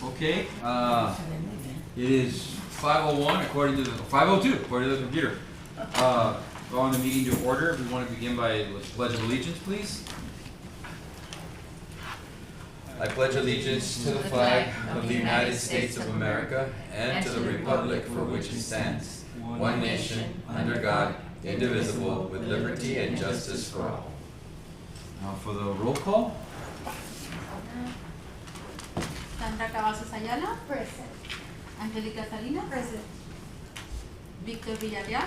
Okay, it is 5:01 according to the, 5:02 according to the computer. Calling the meeting to order. We want to begin by with pledge of allegiance, please. I pledge allegiance to the flag of the United States of America and to the republic for which it stands, one nation, under God, indivisible, with liberty and justice for all. Now for the roll call. Sandra Cavazos Ayala, Present. Angelica Salinas, Present. Victor Villarreal,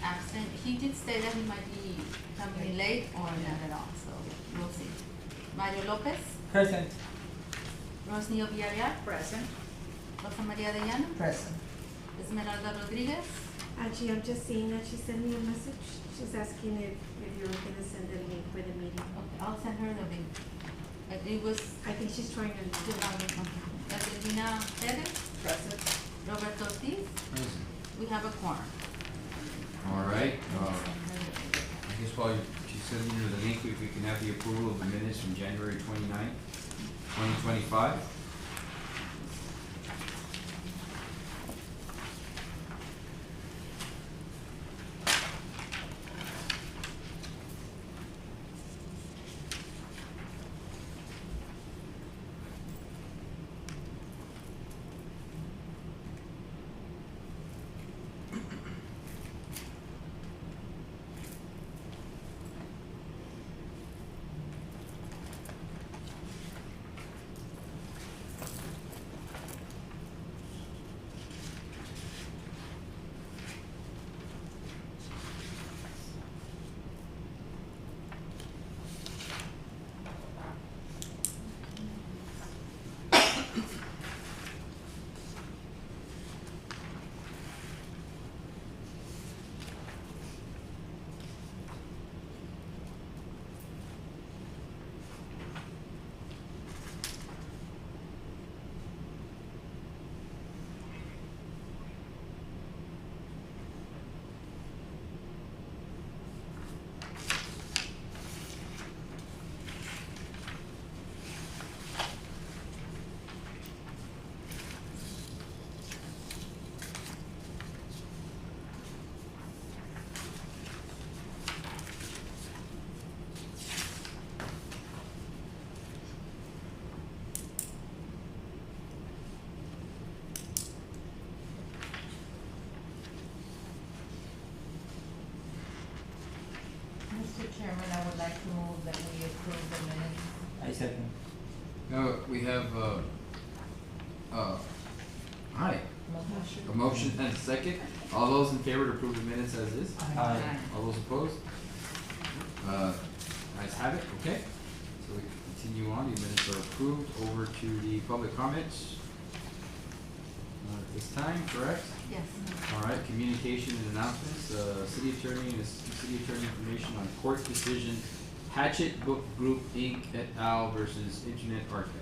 absent. He did say that he might be coming late or not at all, so we'll see. Mario Lopez, Present. Rosnio Villarreal, Present. Rosa Maria de Llano, Present. Esmeralda Rodriguez. Actually, I'm just seeing that she sent me a message. She's asking if you're gonna send a link for the meeting. Okay, I'll send her the link. It was I think she's trying to. Catalina Perez, Present. Roberto Ortiz. We have a quorum. All right. I guess while she's sending you the link, if we can have the approval of the minutes from January 29th, 2025. Mr. Chairman, I would like to move that we approve the minutes. I second. We have, hi, a motion and a second. All those in favor to approve the minutes as is? Aye. All those opposed? Ayes have it, okay. So we can continue on, the minutes are approved. Over to the public comments. At this time, correct? Yes. All right, communication and announcements, city attorney and city attorney information on court decision, Hatchet Book Group Inc. et al. Versus Internet Archive.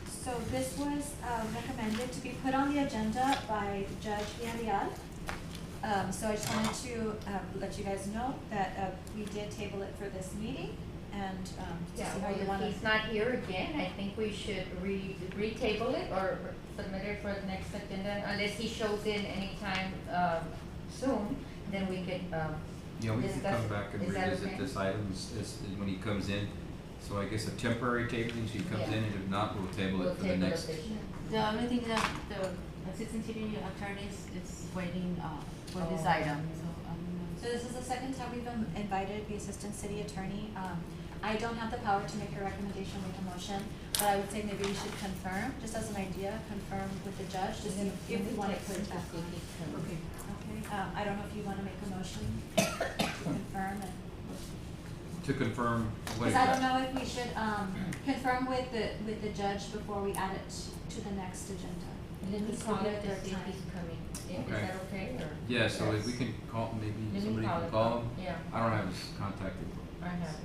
So this was recommended to be put on the agenda by Judge Villarreal. So I just wanted to let you guys know that we did table it for this meeting and to Yeah, see how well, you want to. if he's not here again, I think we should retable it or submit it for the next agenda, unless he shows in anytime, soon, then we could, Yeah, we can discuss come it. back and Is that revisit okay? this item as when he comes in. So I guess a temporary tabling, so he comes Yeah. in, and if not, we'll table we'll it for the table next. it. The only thing that the assistant city attorney is waiting for this Oh. item, so So this is the second time we've invited the assistant city attorney. I don't have the power to make a recommendation, make a motion, but I would say maybe we should confirm, just as an idea, confirm with the judge to see if we want to put it back on. Okay. Okay, I don't know if you want to make a motion to confirm and. To confirm what Because I don't exactly? know if we should, confirm with the judge before we add it to the next agenda. Let me This will call be a it to third see if time. he's coming. Yeah, is Okay. that okay, or? Yeah, so if Yes. we can call, maybe Let me somebody call can it. call him. Yeah, I don't have his contact info. I have it.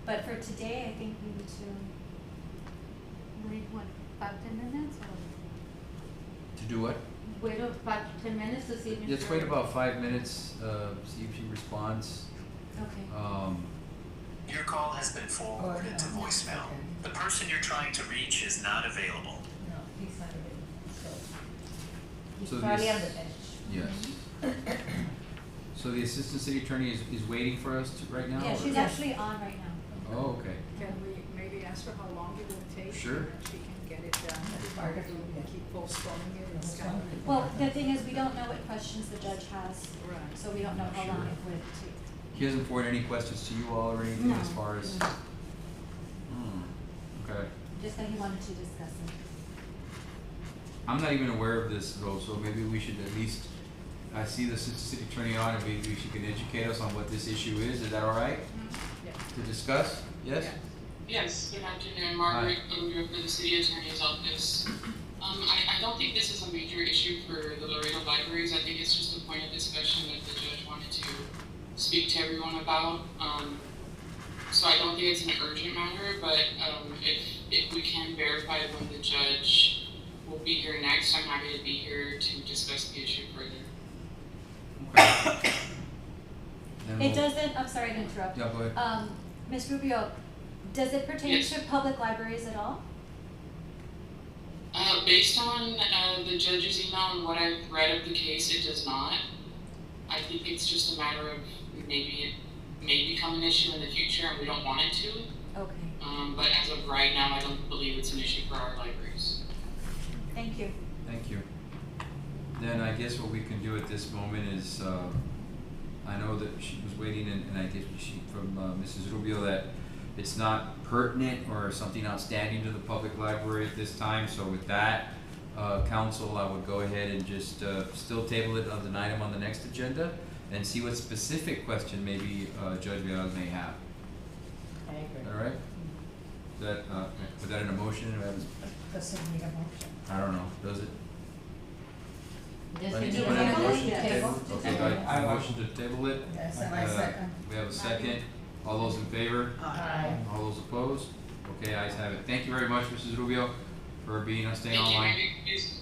But for today, I think we need to, wait, what, 5-10 minutes or? To do what? Wait 5 to 10 minutes to see if Mr. Let's wait about 5 minutes, see if she responds. okay. Your call has been forwarded to voicemail. The person you're trying to reach is not available. No, he's not available, so. He's So probably this- on the bench. Yes. So the assistant city attorney is waiting for us right now? Yeah, or- she's actually on right now. Oh, okay. Can we maybe ask her how long it will take? Sure. And she can get it done. We keep postponing it, it's kind of. Well, the thing is, we don't know what questions the judge has, Right. so we don't know how long Sure. it would take. He hasn't forwarded any questions to you all or anything as far as? No. Okay. Just that he wanted to discuss it. I'm not even aware of this though, so maybe we should at least, I see the city attorney on and maybe she can educate us on what this issue is that all right? Yeah. To discuss? Yes? Yeah. Yes, good afternoon, Margaret Goodrow for the City Attorney's Office. I don't think this is a major issue for the Laredo libraries. I think it's just a point of discussion that the judge wanted to speak to everyone about. So I don't think it's an urgent matter, but if we can verify when the judge will be here next, I'm happy to be here to discuss the issue further. Okay. Then It we'll- doesn't, I'm sorry to interrupt. Yeah, go ahead. Ms. Rubio, does it pertain Yes. to public libraries at all? Based on the judge's email and what I've read of the case, it does not. I think it's just a matter of maybe it may become an issue in the future and we don't want it to. Okay, But as of right now, I don't believe it's an issue for our libraries. thank you. Thank you. Then I guess what we can do at this moment is, I know that she was waiting and I guess she, from Mrs. Rubio, that it's not pertinent or something outstanding to the public library at this time, so with that, council, I would go ahead and just, still table it as an item on the next agenda and see what specific question maybe, Judge Villalobos may have. I agree. All right? That, put that in a motion, or Does it need a motion? I don't know, does it? Does Let me it put need in a a motion to motion? table. Okay, Table. I motion to table it. Yes, and I Uh, second. We have a second. All those in favor? Aye. All those opposed? Okay, ayes have it. Thank you very much, Mrs. Rubio, for being, staying Thank you, online. maybe, yes.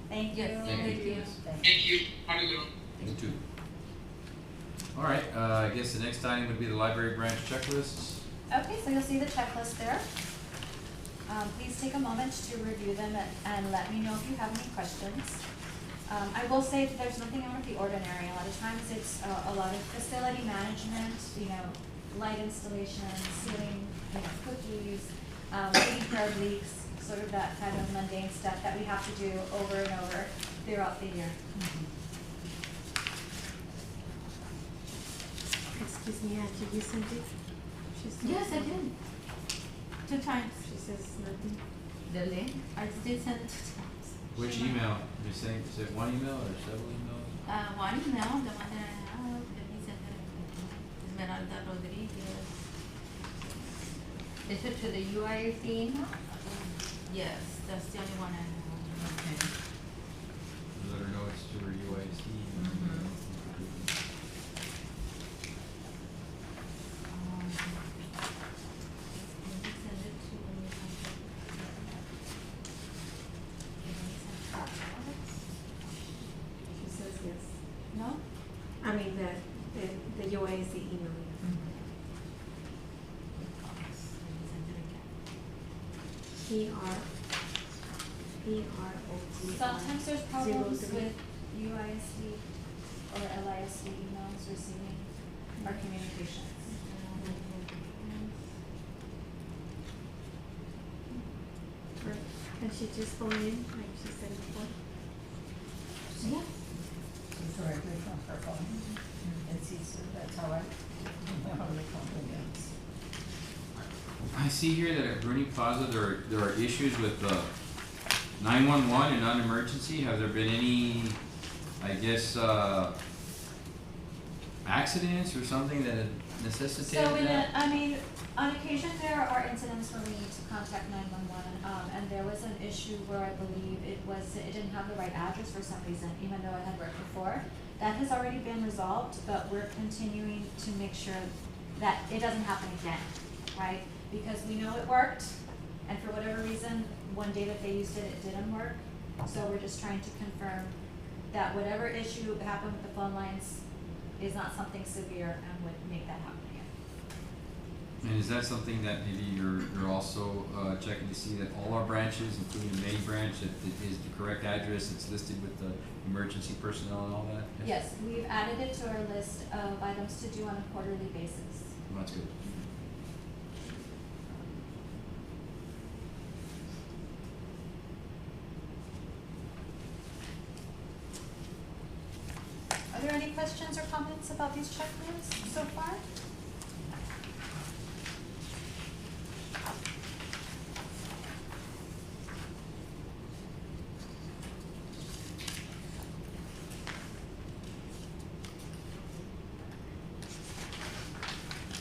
Thank you. Yes, Thank you. Thank you, have a good one. You too. All right, I guess the next item would be the library branch checklists. Okay, so you'll see the checklist there. Please take a moment to review them and let me know if you have any questions. I will say that there's nothing out of the ordinary. A lot of times it's a lot of facility management, light installation, ceiling, cookies, taking care of leaks, sort of that kind of mundane stuff that we have to do over and over throughout the year. Excuse me, did you send it? She sent Yes, I it. did. 2 times. She says nothing. The link, I did send it 2 times. Which email? You're saying, is it one email or several emails? One email, the one that I have, let me send it. Esmeralda Rodriguez. Is it to the UIC email? Yes, that's the only one I have. Okay. Let her know it's to her UIC. Let me send it to, She says yes. no? I mean, the UAC email. PROT. Sometimes there's problems 03. with UISD or LISD emails receiving our communications. Can she just phone in, like she said before? Yeah. It's directly from her phone. It's easy, that's all right. Probably convenience. I see here that at Bruni Plaza, there are issues with 911 and non-emergency. Have there been any, I guess, accidents or something that had necessitated So that? on occasion, there are incidents where we need to contact 911, and there was an issue where I believe it didn't have the right address for some reason, even though it had worked before. That has already been resolved, but we're continuing to make sure that it doesn't happen again, right? Because we know it worked, and for whatever reason, one day that they used it, it didn't work. So we're just trying to confirm that whatever issue happened with the phone lines is not something severe and would make that happen again. And is that something that maybe you're also checking to see that all our branches, including the main branch, that is the correct address, it's listed with the emergency personnel and all that? Yes, we've added it to our list of items to do on a quarterly basis. Well, that's good. Are there any questions or comments about these checklists so far?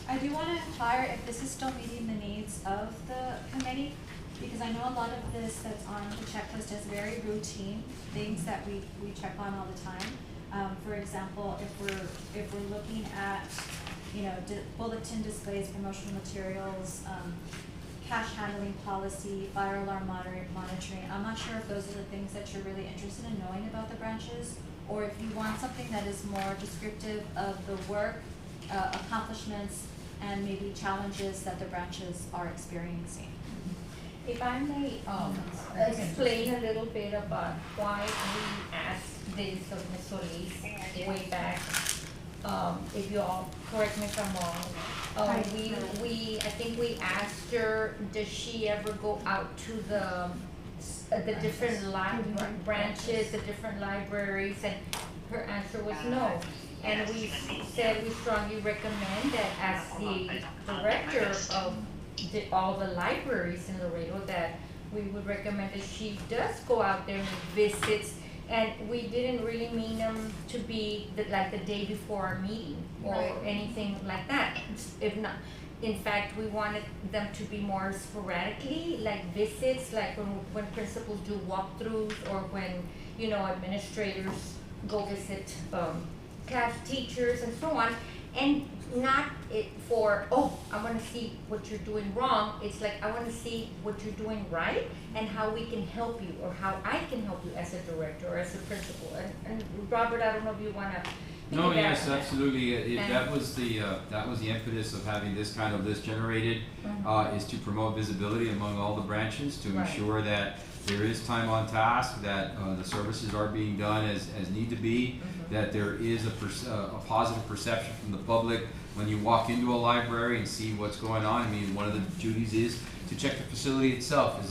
I do want to inquire if this is still meeting the needs of the committee, because I know a lot of this that's on the checklist is very routine, things that we check on all the time. For example, if we're looking at, you know, bulletin displays, promotional materials, cash handling policy, fire alarm monitoring, I'm not sure if those are the things that you're really interested in knowing about the branches, or if you want something that is more descriptive of the work, accomplishments, and maybe challenges that the branches are experiencing. If I may, explain a little bit about why we asked this of Ms. Solis way back. If you all correct me if I'm wrong, I think we asked her, does she ever go out to the different branches, the different libraries, and her answer was no. And we said we strongly recommend that as the director of all the libraries in Laredo, that we would recommend that she does go out there and visits. And we didn't really mean them to be like the day before our meeting or anything like that. If not, in fact, we wanted them to be more sporadically, like visits, like when principals do walkthroughs, or when, you know, administrators go visit class teachers and so on, and not it for, oh, I want to see what you're doing wrong. It's like, I want to see what you're doing right and how we can help you, or how I can help you as a director or as a principal. And Robert, I don't know if you want to. No, yes, absolutely. That was the impetus of having this kind of list generated, is to promote visibility among all the branches, to ensure that there is time on task, that the services are being done as need to be, that there is a positive perception from the public when you walk into a library and see what's going on. I mean, one of the duties is to check the facility itself.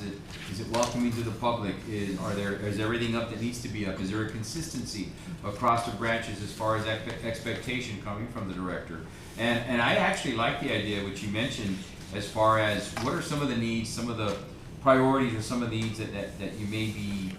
Is it welcoming to the public? Is everything up that needs to be up? Is there a consistency across the branches as far as expectation coming from the director? And I actually like the idea which you mentioned as far as what are some of the needs, some of the priorities, or some of the needs that you may be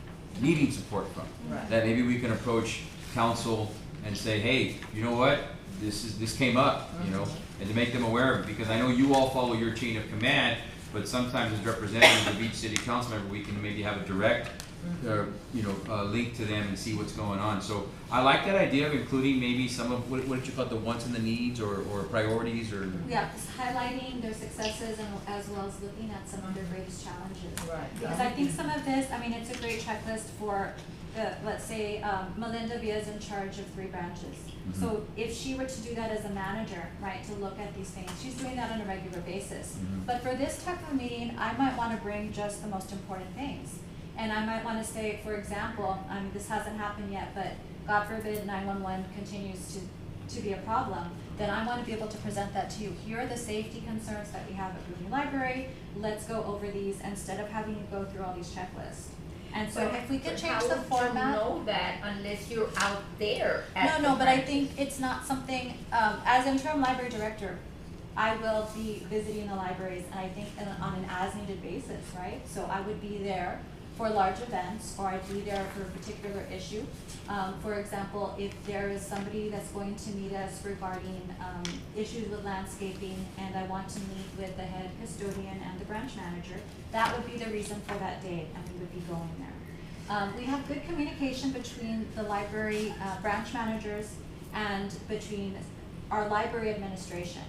needing support from. That maybe we can approach council and say, hey, you know what, this came up, you know, and to make them aware of it, because I know you all follow your chain of command, but sometimes as representatives of each city council member, we can maybe have a direct link to them and see what's going on. So I like that idea of including maybe some of what did you call it, the wants and the needs, or priorities, or just highlighting their successes, and as well as looking at some of their greatest challenges. Right. Because I think some of this, I mean, it's a great checklist for let's say Melinda Villa is in charge of 3 branches. So if she were to do that as a manager, right, to look at these things, she's doing that on a regular basis. But for this type of meeting, I might want to bring just the most important things. And I might want to say, for example, this hasn't happened yet, but God forbid 911 continues to be a problem, then I want to be able to present that to you. Here are the safety concerns that we have at Ruby Library. Let's go over these instead of having to go through all these checklists. And so if we could change the format. How would you know that unless you're out there? No, but I think it's not something, as interim library director, I will be visiting the libraries, and I think on an as-needed basis, right? So I would be there for large events, or I'd be there for a particular issue. For example, if there is somebody that's going to meet us regarding issues with landscaping, and I want to meet with the head custodian and the branch manager, that would be the reason for that day, and we would be going there. We have good communication between the library branch managers and between our library administration.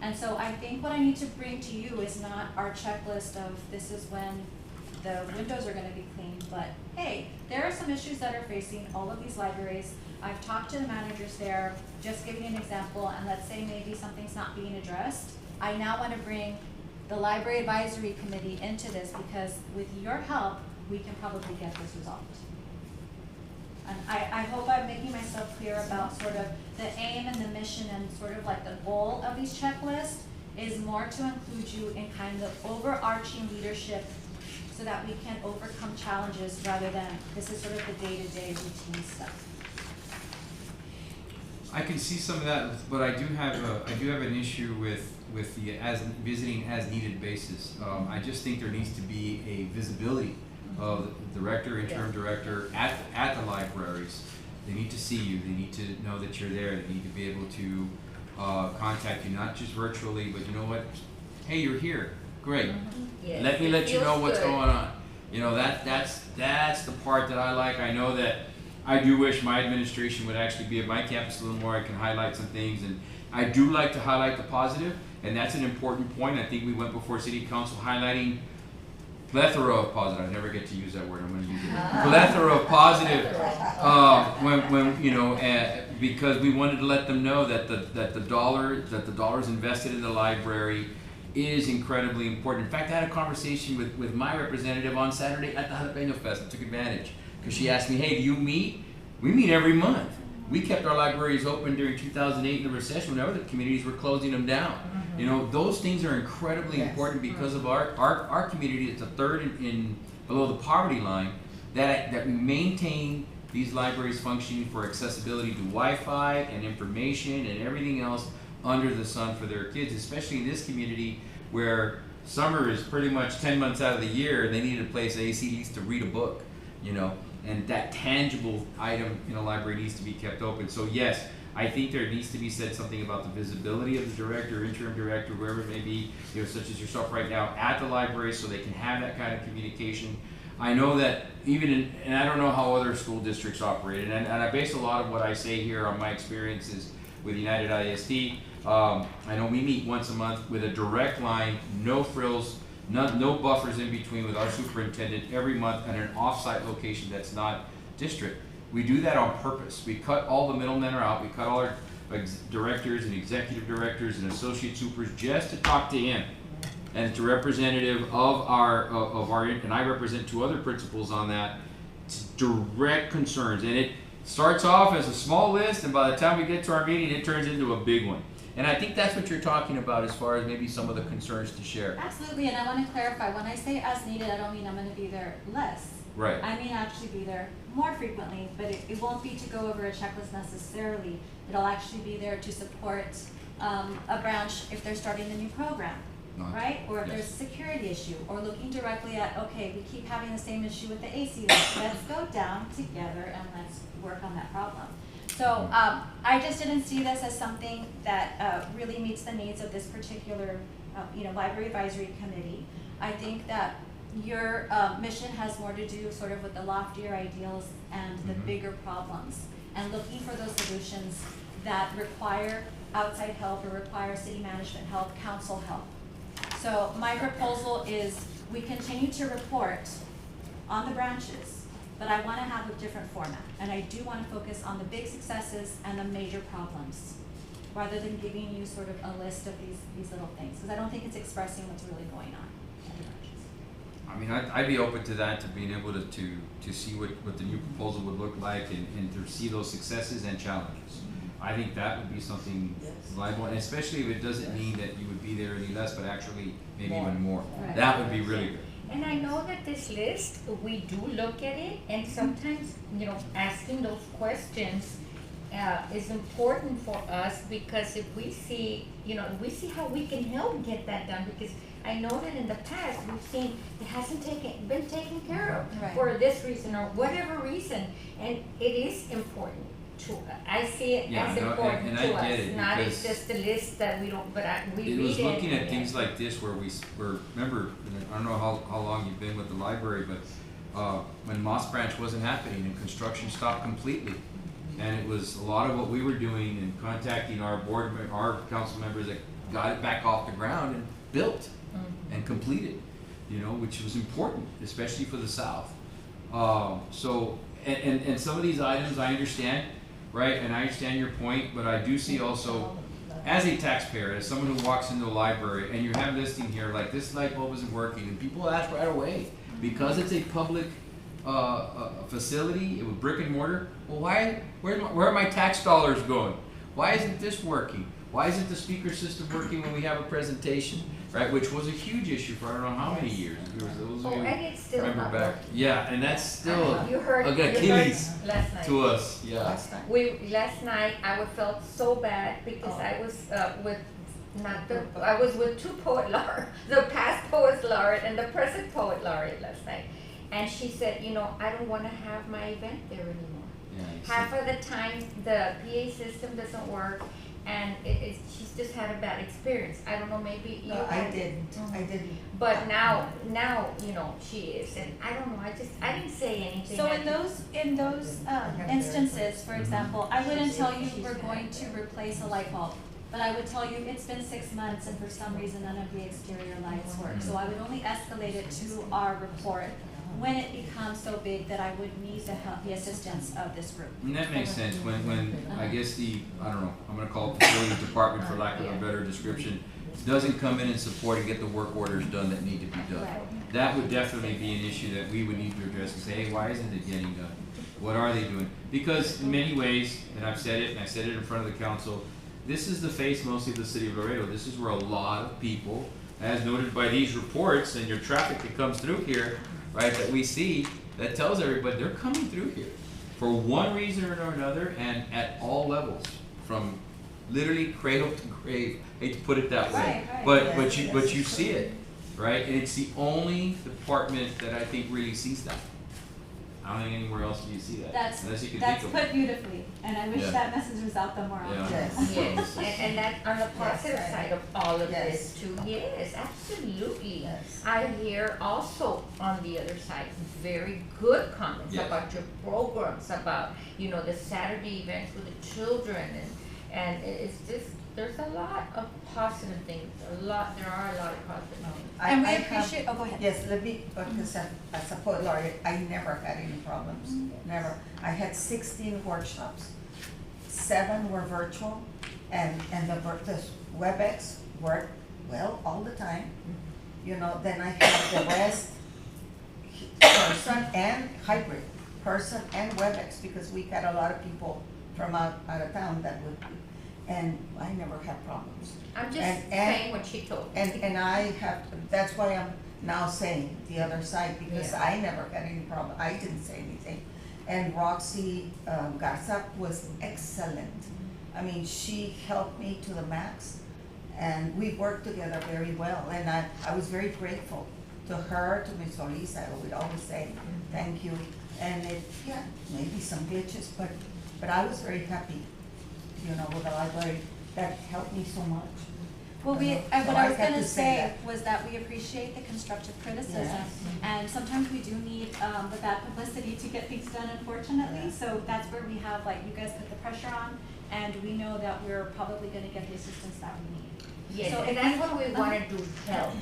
And so I think what I need to bring to you is not our checklist of this is when the windows are going to be cleaned, but hey, there are some issues that are facing all of these libraries. I've talked to the managers there, just giving an example, and let's say maybe something's not being addressed. I now wanna bring the Library Advisory Committee into this, because with your help, we can probably get this resolved. And I hope I'm making myself clear about sort of the aim and the mission and sort of like the goal of these checklists is more to include you in kind of overarching leadership so that we can overcome challenges rather than this is sort of the day-to-day routine stuff. I can see some of that, but I do have an issue with the visiting as needed basis. I just think there needs to be a visibility of the director, interim director at the libraries. They need to see you. They need to know that you're there. They need to be able to contact you, not just virtually, but you know what? Hey, you're here. Great. Yes, Let me it let you feels know what's good. going on. You know, that's the part that I like. I know that I do wish my administration would actually be at my campus a little more. I can highlight some things, and I do like to highlight the positive, and that's an important point. I think we went before City Council highlighting plethora of positive. I never get to use that word. I'm going to use it. Plethora of positive. When you know, because we wanted to let them know that the dollars invested in the library is incredibly important. In fact, I had a conversation with my representative on Saturday at the Jalapeno Fest. I took advantage because she asked me, "Hey, do you meet?" We meet every month. We kept our libraries open during 2008 in the recession when other communities were closing them down. You know, those things are incredibly important because of our community. It's a third in below the poverty line that we maintain these libraries functioning for accessibility to Wi-Fi and information and everything else under the sun for their kids, especially in this community where summer is pretty much 10 months out of the year and they need a place AC needs to read a book, you know, and that tangible item in a library needs to be kept open. So yes, I think there needs to be said something about the visibility of the director, interim director, whoever it may be, you know, such as yourself right now at the library so they can have that kind of communication. I know that even and I don't know how other school districts operate, and I base a lot of what I say here on my experiences with United ISD. I know we meet once a month with a direct line, no frills, no buffers in between with our superintendent every month at an off-site location that's not district. We do that on purpose. We cut all the middlemen out. We cut all our directors and executive directors and associate supers just to talk to him. And it's a representative of our, and I represent two other principals on that, direct concerns. And it starts off as a small list, and by the time we get to our meeting, it turns into a big one. And I think that's what you're talking about as far as maybe some of the concerns to share. Absolutely, and I want to clarify, when I say as needed, I don't mean I'm going to be there less. Right. I mean actually be there more frequently, but it won't be to go over a checklist necessarily. It'll actually be there to support a branch if they're starting a new program, right? Or if there's a security issue, or looking directly at, okay, we keep having the same issue with the AC, let's go down together and let's work on that problem. So I just didn't see this as something that really meets the needs of this particular Library Advisory Committee. I think that your mission has more to do sort of with the loftier ideals and the bigger problems, and looking for those solutions that require outside help or require city management help, council help. So my proposal is we continue to report on the branches, but I want to have a different format, and I do want to focus on the big successes and the major problems, rather than giving you sort of a list of these little things, because I don't think it's expressing what's really going on at the branches. I mean, I'd be open to that, to being able to see what the new proposal would look like and to see those successes and challenges. I think that would be something reliable, and especially if it doesn't mean that you would be there any less, but actually maybe even more. Right. That would be really good. And I know that this list, we do look at it, and sometimes, asking those questions is important for us, because if we see, we see how we can help get that done, because I know that in the past, we've seen it hasn't been taken care of Right. for this reason or whatever reason, and it is important to, I see it Yeah, as no, important and to I get us, it, not because it's just a list that we don't, but we It read was it. looking at and- things like this where remember, and I don't know how long you've been with the library, but when Moss Branch wasn't happening and construction stopped completely, and it was a lot of what we were doing and contacting our our council members that got it back off the ground and built and completed, which was important, especially for the South. So, and some of these items I understand, right, and I understand your point, but I do see also as a taxpayer, as someone who walks into a library and you have listing here, like this light bulb isn't working, and people ask right away, because it's a public, facility, with brick and mortar, well, where are my tax dollars going? Why isn't this working? Why isn't the speaker system working when we have a presentation, right? Which was a huge issue for I don't know how many years. There was those Oh, who and it's still remember not back. working. Yeah, and that's still You heard, an you heard Achilles last night. to us. Yeah. Last night, I felt so bad because I was, I was with two poet laureates, the past poet laureate and the present poet laureate last night. And she said, you know, I don't wanna have my event there anymore. Yeah, you see. Half of the time, the PA system doesn't work, and she's just had a bad experience. I don't know, maybe you No, I had- didn't. But now, you know, she is, and I don't know, I didn't say anything. So I in just- those instances, for example, I wouldn't tell you we're going to replace a light bulb. But I would tell you it's been 6 months and for some reason none of the exterior lights work. So I would only escalate it to our report when it becomes so big that I would need the help, the assistance of this group. And that makes sense, when, I guess I don't know, I'm gonna call it the facilities department for lack of a better description, doesn't come in and support and get the work orders done that need to be done. Right. That would definitely be an issue that we would need to address and say, hey, why isn't it getting done? What are they doing? Because in many ways, and I've said it, and I said it in front of the council, this is the face mostly of the city of Laredo. This is where a lot of people, as noted by these reports and your traffic that comes through here, right, that we see, that tells everybody they're coming through here for one reason or another and at all levels, from literally cradle to grave. Hate to put it that way, Right, but you see it, right? And it's the only department that I think really sees that. I don't think anywhere else do you see that, unless you can That's think of it. put beautifully, and I wish Yeah. that message was out there more often. Yeah. Yes, and that on the positive Yes. side of all of Yes. this too, yes, absolutely. Yes. I hear also on the other side, very good comments Yes. about your programs, about, you know, the Saturday events with the children and it's just, there's a lot of positive things, there are a lot of positive things. And we I have- appreciate, oh, go ahead. Yes, let me, because as a poet laureate, I never had any problems, never. I had 16 workshops, 7 were virtual, and the WebEx worked well all the time. You know, then I had the rest, person and hybrid, person and WebEx, because we had a lot of people from out of town that would, and I never had problems. I'm just And- saying what she told me. And I have, that's why I'm now saying the other side, because Yeah. I never had any problem, I didn't say anything. And Roxy Garza was excellent. I mean, she helped me to the max, and we worked together very well, and I was very grateful to her, to Ms. Solis, I would always say, thank you. And maybe some glitches, but I was very happy, you know, with the library, that helped me so much. Well, So what I I was had gonna to say say that. was that we appreciate the constructive criticism. Yes. And sometimes we do need, the bad publicity to get things done, unfortunately, Yeah. so that's where we have, like, you guys put the pressure on, and we know that we're probably gonna get the assistance that we need. Yes, So and if that's you- what we wanna do, help.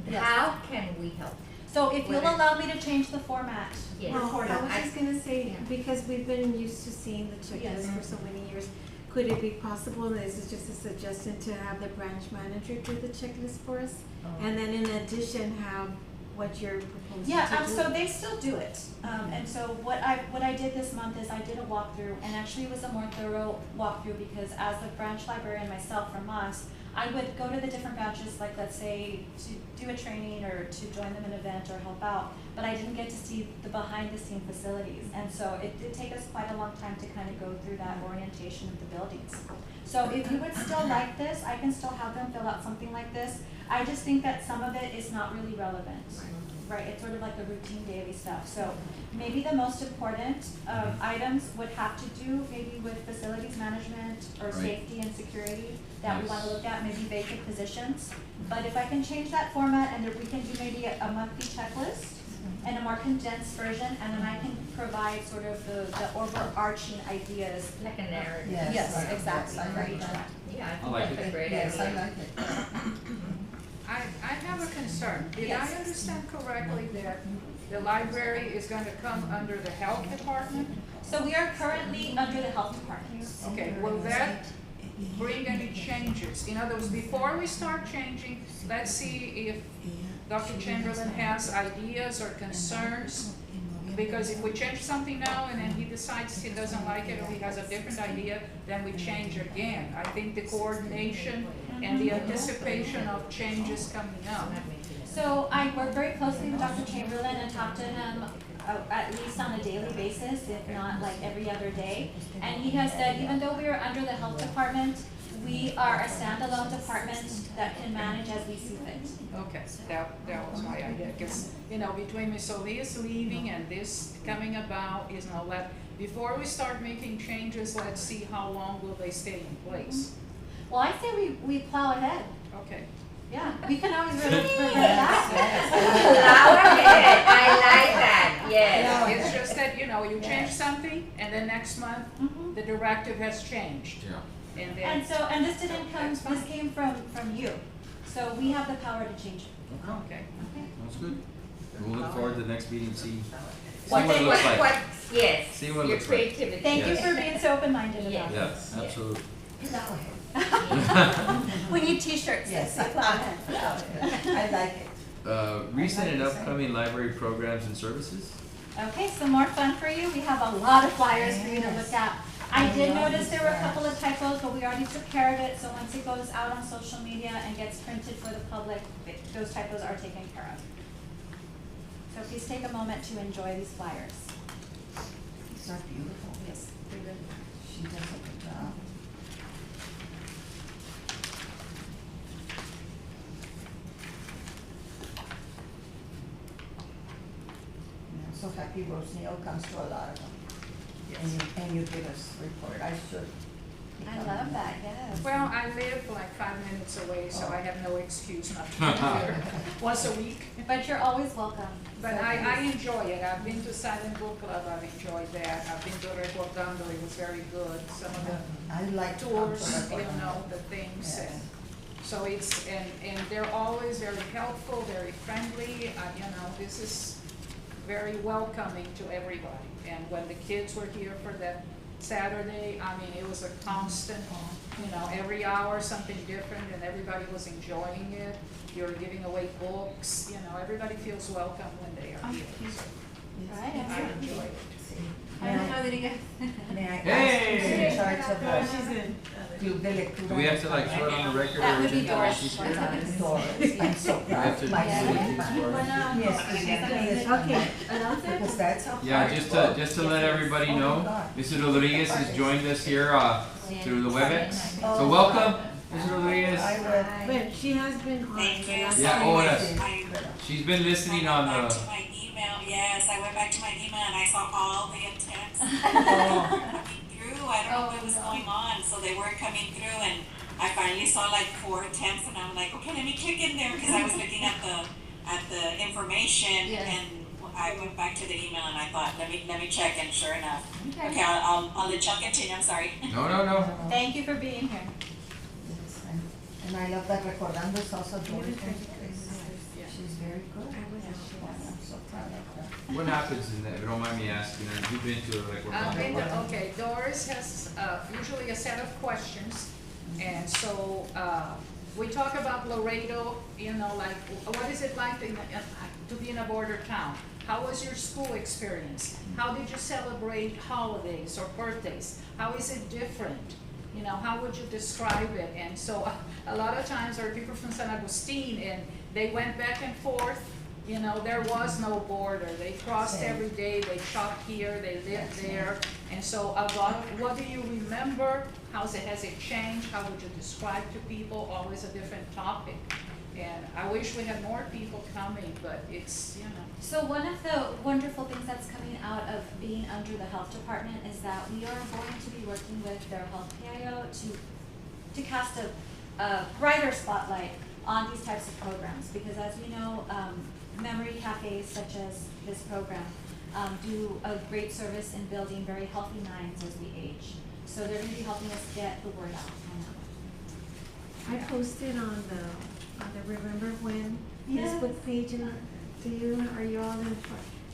Yes. How can we help? So if you'll Whether- allow me to change the format, Yes. Well, report I was I- just gonna say, yeah. because we've been used to seeing the checklist Yes. for so many years, could it be possible, and this is just a suggestion, to have the branch manager do the checklist for us? And then in addition, have what you're proposing to do? Yeah, so they still do it. And so what I did this month is I did a walkthrough, and actually it was a more thorough walkthrough because as a branch librarian myself from us, I would go to the different branches, like let's say to do a training or to join them in an event or help out, but I didn't get to see the behind the scene facilities. And so it did take us quite a long time to kind of go through that orientation of the buildings. So if you would still like this, I can still have them fill out something like this. I just think that some of it is not really relevant. Right, it's sort of like the routine daily stuff. So maybe the most important items would have to do maybe with facilities management or Right. safety and security that we Yes. wanna look at, maybe vacant positions. But if I can change that format and if we can do maybe a monthly checklist and a more condensed version, and then I can provide sort of the overarching ideas. Like a narrative. Yes, right. exactly, Yes, I for like each that. one. Yeah, I I like think that's a it. great Yes, I idea. like it. I have a concern. Did I Yes. understand correctly that the library is gonna come under the health department? So we are currently under the health department. Okay, will that bring any changes. In other words, before we start changing, let's see if Dr. Chamberlain has ideas or concerns. Because if we change something now and then he decides he doesn't like it or he has a different idea, then we change again. I think the coordination and the anticipation of changes coming up. So I work very closely with Dr. Chamberlain and talk to him at least on a daily basis, if not like every other day. And he has said, even though we are under the health department, we are a standalone department that can manage as we see fit. Okay, that was my idea, because, you know, between Ms. Solis leaving and this coming about, is not let, before we start making changes, let's see how long will they stay in place. Well, I say we plow ahead. Okay. Yeah, we can always revert back. Flower head, I like that, yes. It's just that, you know, you change something, and then next month, the directive has changed. Yeah. And then, And this didn't come, this came from you. So we have the power to change it. okay. That's good. We'll look forward to the next meeting, see What, what it looks like. yes, See what it your looks like. creativity. Thank you Yes. for being so open-minded about it. Yes, absolutely. We need t-shirts that Yes. say plow ahead. I like it. Recent and upcoming library programs and services? Okay, some more fun for you. We have a lot of flyers for you to look at. I did notice there were a couple of typos, but we already took care of it. So once it goes out on social media and gets printed for the public, those typos are taken care of. So please take a moment to enjoy these flyers. These are beautiful. Yes. She does a good job. I'm so happy Rose Neal comes to a lot of them. And you give us report. I should. I love that, yes. Well, I live like 5 minutes away, so I have no excuse not to be here once a week. But you're always welcome. But So I please. enjoy it. I've been to Silent Book Club, I've enjoyed that. I've been to Recordando, it was very good. Some of the I like to come to tours, you Recordando. know, the things. Yes. And so it's, and they're always very helpful, very friendly. You know, this is very welcoming to everybody. And when the kids were here for that Saturday, I mean, it was a constant, you know, every hour something different, and everybody was enjoying it. You're giving away books, you know, everybody feels welcome when they are here. So Right, I absolutely. enjoy it. May I Hey! ask who's in charge of She's the in. Club de Lectura? Do we have to like show it on the record? That or would be is it- Doris. she's here? Doris, I'm so We have proud, to my say sweet it man. for- Yes, Okay, announce it? because that's a Yeah, hard just to let everybody Oh my know, God. Mr. Rodriguez has joined us here through the WebEx. So welcome, Mr. Rodriguez. I would. But she has been on Thank the you. last. Yeah, oh, yes. I She's been listening on went back the. to my email. Yes, I went back to my email and I saw all the attempts Oh, coming through. I don't know what was going on, so they weren't coming through, and I finally saw like 4 attempts, and I'm like, okay, let me click in there because I was looking at the information, Yes. and I went back to the email and I thought, let me check, and sure enough. Okay, I'll let y'all continue. I'm sorry. No. Thank you for being here. yes, and I love that Recordando is also Doris. She's very good. I'm so proud of her. What happens in that, if you don't mind me asking, and you've been to like I've been what? to- okay, Doris has usually a set of questions, and so we talk about Laredo, you know, like, what is it like to be in a border town? How was your school experience? How did you celebrate holidays or birthdays? How is it different? You know, how would you describe it? And so a lot of times there are people from San Agustin, and they went back and forth. You know, there was no border. They crossed Same. every day. They shopped here. They lived there. And so a lot of, what do you remember? Has it changed? How would you describe to people? Always a different topic. And I wish we had more people coming, but it's, you know. So one of the wonderful things that's coming out of being under the health department is that we are going to be working with their health PIO to cast a brighter spotlight on these types of programs. Because as we know, memory cafes such as this program do a great service in building very healthy minds as we age. So they're going to be helping us get the word out on that. I posted on the Remember When Yes. Facebook page, and are you all in?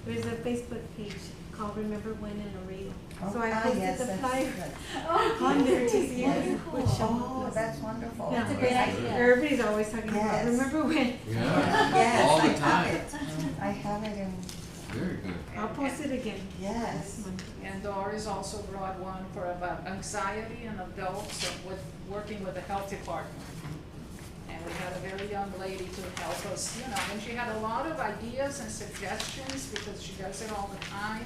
There's a Facebook page called Remember When in Laredo. So I Ah, posted yes, the that's flyer good. on there to see Yes. what show. Oh, that's wonderful. Yeah. That's a great idea. Everybody's always talking about, Yes. remember when? Yeah, Yes, all I the time. have it. I have it in, Very good. I'll post it again. yes. this month. And Doris also brought one for about anxiety in adults and with, working with the health department. And we had a very young lady to help us, you know, and she had a lot of ideas and suggestions because she does it all the time.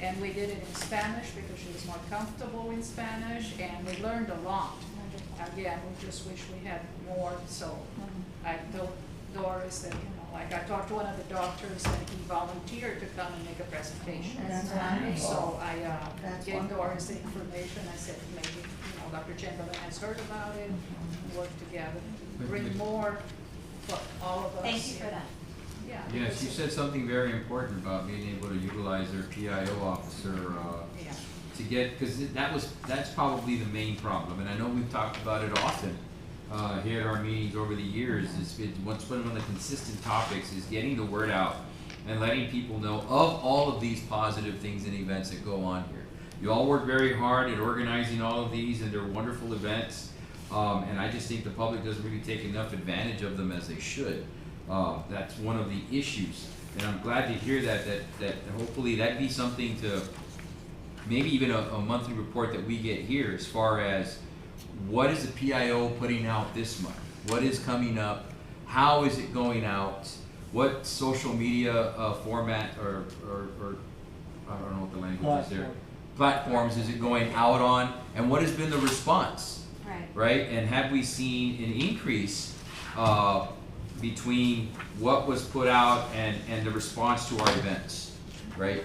And we did it in Spanish because she was more comfortable in Spanish, and we learned a lot. Again, we just wish we had more, so I told Doris that, you know, like I talked to one of the doctors and he volunteered to come and make a presentation. That's So wonderful. I That's gave wonderful. Doris the information, I said, maybe, you know, Dr. Chamberlain has heard about it, work together, bring more for all of us. Thank you for that. Yeah. Yeah, because she said something very important about being able to utilize their PIO officer, Yeah. to get, because that's probably the main problem, and I know we've talked about it often, here at our meetings over the years, it's been, what's been one of the consistent topics is getting the word out and letting people know of all of these positive things and events that go on here. You all work very hard at organizing all of these, and they're wonderful events, and I just think the public doesn't really take enough advantage of them as they should. That's one of the issues, and I'm glad to hear that hopefully that'd be something to, maybe even a monthly report that we get here as far as what is the PIO putting out this month? What is coming up? How is it going out? What social media format or I don't know what the language is there. Platforms is it going out on? And what has been the response? Right. Right? And have we seen an increase between what was put out and the response to our events? Right?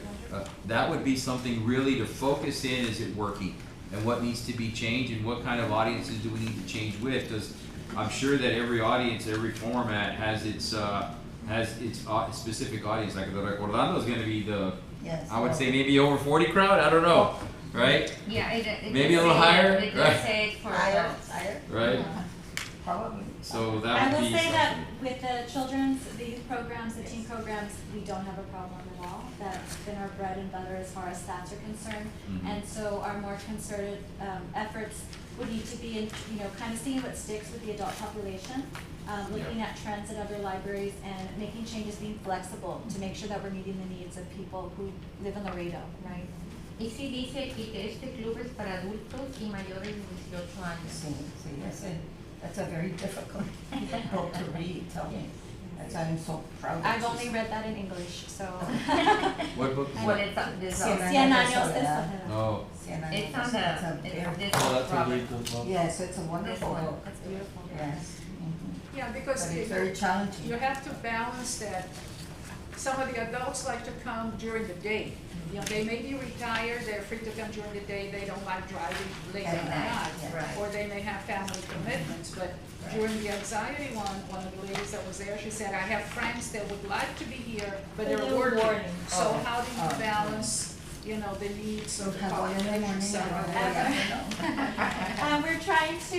That would be something really to focus in, is it working? And what needs to be changed, and what kind of audiences do we need to change with? Because I'm sure that every audience, every format has its specific audience. Like the Recordando is going to be the, Yes. I would say maybe over 40 crowd. I don't know, right? Yeah, it Maybe a does little say- higher, It right? does say it for Higher, adults. higher, Right. probably. So I that would will be say that something. with the children's, the youth programs, the teen programs, we don't have a problem at all. That's been our bread and butter as far as stats are concerned. Mhm. And so our more concerted efforts would need to be in, you know, kind of seeing what sticks with the adult population, looking at trends at other libraries and making changes, being flexible to make sure that we're meeting the needs of people who live in Laredo, right? Y sí dice aquí que este club es para adultos y mayores de 18 años. Sí, sí, that's a very difficult book to read, tell me. That's, I'm so proud of I've you. only read that in English, so. What book is Well, that? it's on this, Cien Cien años años de de soledad. soledad. Oh, Cien años it's de on soledad. the, It's a very- this Oh, that's a Robert. really good book. Yes, it's a wonderful one. book, That's beautiful. yes. Mhm. Yeah, because But it's very challenging. you have to balance that. Some of the adults like to come during the day. You know, they may be retired, they're free to come during the day, they don't like driving late at At night. night, yeah. Right. Or they may have family commitments, but during the anxiety one of the ladies that was there, she said, I have friends that would like to be here, but they're They're working. working. So Oh. how do you Oh. balance, you know, the needs of the Have one in the morning population? and one in the So- afternoon. We're trying to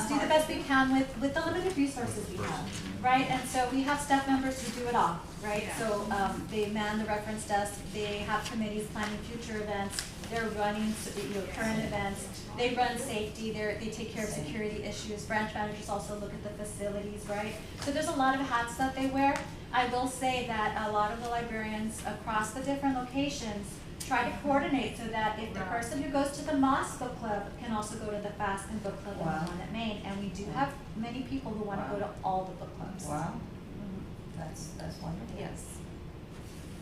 do the best we can with the limited resources we have, right? And so we have staff members who do it all, right? Yeah. So they man the reference desk, they have committees planning future events, they're running, you know, current events, they run safety, they take care of security issues, branch managers also look at the facilities, right? So there's a lot of hats that they wear. I will say that a lot of the librarians across the different locations try to coordinate so that if the Right. person who goes to the Moss Book Club can also go to the Faskin Book Club and Wow. the one at Maine, and we do have many people who wanna go to all the book clubs. Wow, Mhm. that's wonderful. Yes.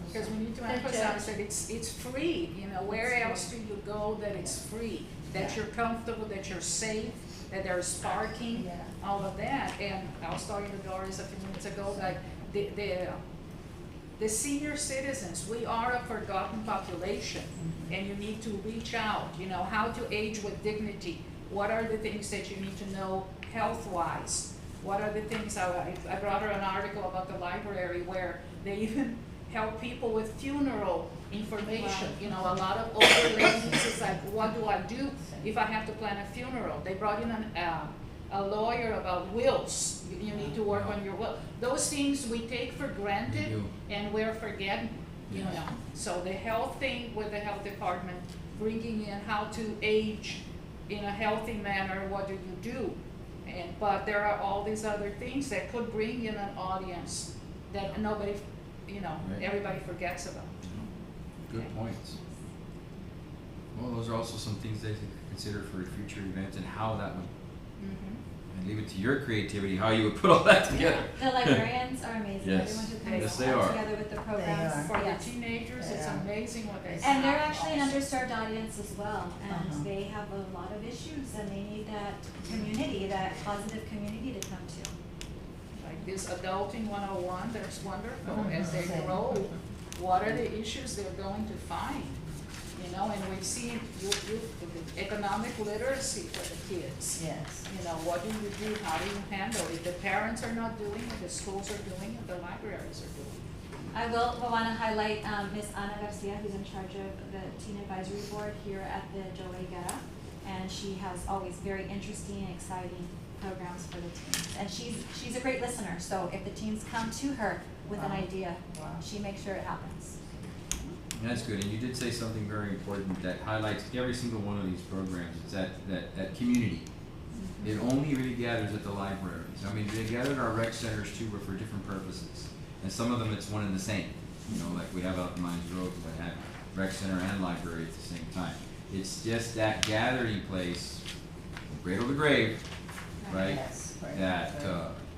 Because we need to The emphasize that it's free, you know, where else do you go that it's free? That Yeah. you're comfortable, that you're safe, that there's parking, Yeah. all of that. And I was talking to Doris a few minutes ago, like, the senior citizens, we are a forgotten population. And you need to reach out, you know, how to age with dignity. What are the things that you need to know health-wise? What are the things, I brought her an article about the library where they even help people with funeral information. Wow. You know, a lot of older ladies, it's like, what do I do if I have to plan a funeral? They brought in a lawyer about wills. You need to work on your will. Those things we take for granted do. and we're forgetting, you Yes. know. So the health thing with the health department, bringing in how to age in a healthy manner, what do you do? But there are all these other things that could bring in an audience that nobody, Right. everybody forgets about. Good points. Well, those are also some things they could consider for future events and how that would, and leave it to your creativity, how you would put all that together. The librarians are amazing, Yes. everyone who comes Yes, they all are. together with the programs. are. For the Yes. teenagers, it's Yeah. amazing what they. And they're actually an underserved audience as well, and Uh-huh. they have a lot of issues and they need that community, that positive community to come to. Like this Adulting 101, that's wonderful, Mhm. as they grow, what are the issues they're going to find? And we've seen economic literacy for the kids. Yes. What do you do, how do you handle it? The parents are not doing it, the schools are doing it, the libraries are doing it. I will want to highlight Ms. Ana Garcia, who's in charge of the Teen Advisory Board here at the Joe A. Guerra, and she has always very interesting and exciting programs for the teens. And she's a great listener, so if the teens come to her with an Wow. idea, Wow. she makes sure it happens. That's good, and you did say something very important that highlights every single one of these programs, it's that community. It only really gathers at the libraries. I mean, they gather at our rec centers too, but for different purposes. And some of them, it's one and the same. Like we have out in Mines Road, we have rec center and library at the same time. It's just that gathering place, from cradle to grave, right? Yes, right,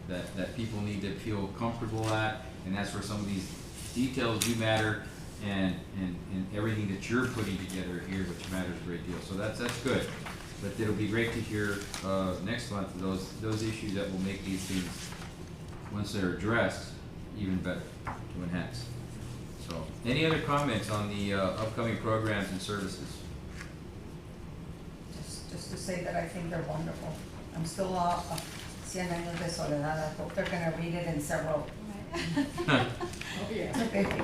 That people need to feel comfortable at, and that's where some of these details do matter, and everything that you're putting together here, which matters a great deal. So that's good. But it'll be great to hear next month those issues that will make these things, once they're addressed, even better to enhance. So, any other comments on the upcoming programs and services? Just to say that I think they're wonderful. I'm still 100 años de soledad. I hope they're gonna read it in several,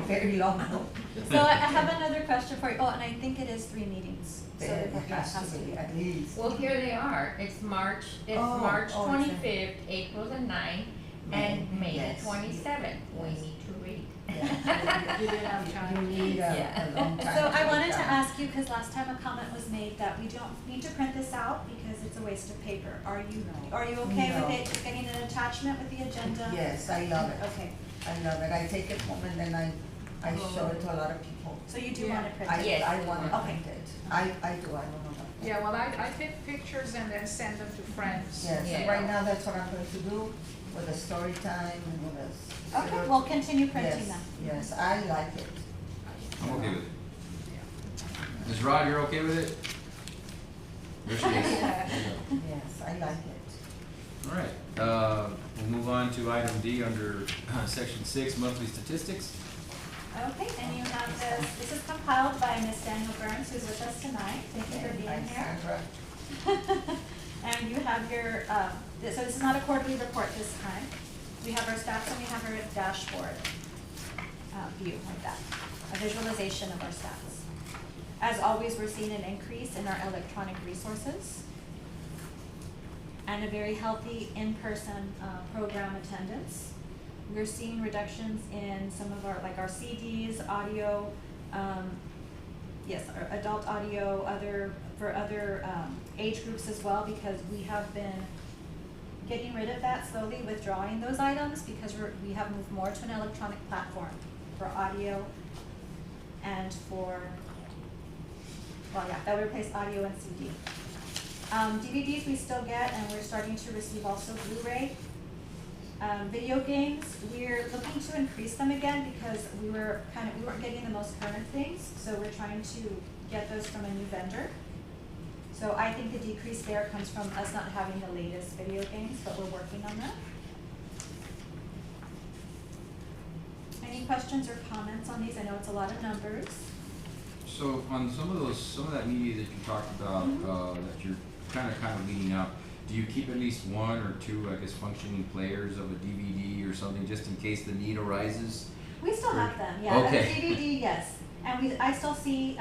very long. So I have another question for you. Oh, and I think it is 3 meetings. So It it has to be at least. Well, here they are. It's March Oh, 25th, April the 9th, and May Yes. the 27th. We need to read. Yeah. You didn't have time. You need a long time. So I read wanted to that. ask you, because last time a comment was made that we don't need to print this out because it's a waste of paper. Are you okay No. with it, just getting an attachment with the agenda? Yes, I love it. Okay, I love it. I take it home and then I show it to a lot of people. so you do Yeah. want it printed? Yes. I want it Okay. printed. I do, I don't know about that. Yeah, well, I take pictures and then send them to friends. Yes, and Yeah. right now that's what I'm going to do with the story time and with the. Okay, we'll continue printing Yes, them. yes, I like it. I'm okay with it. Ms. Rod, you're okay with it? There she is. Yes, I like it. All right, we'll move on to item D under section 6, monthly statistics. Okay, and you have this is compiled by Ms. Daniel Burns, who's with us tonight. Thank you for being And here. Sandra, And you have your, so this is not a quarterly report this time. We have our stats and we have our dashboard view like that, a visualization of our stats. As always, we're seeing an increase in our electronic resources and a very healthy in-person program attendance. We're seeing reductions in some of our, like our CDs, audio, yes, our adult audio, for other age groups as well, because we have been getting rid of that, slowly withdrawing those items, because we have moved more to an electronic platform for audio and for, well, yeah, that would replace audio and CD. DVDs we still get, and we're starting to receive also Blu-ray. Video games, we're looking to increase them again because we weren't getting the most current things, so we're trying to get those from a new vendor. So I think the decrease there comes from us not having the latest video games, but we're working on that. Any questions or comments on these? I know it's a lot of numbers. So on some of that media that you talked about, that you're kind of leading out, do you keep at least 1 or 2, I guess, functioning players of a DVD or something, just in case the need arises? We still Or- have them, yeah. Okay. The DVD, yes. And I still see,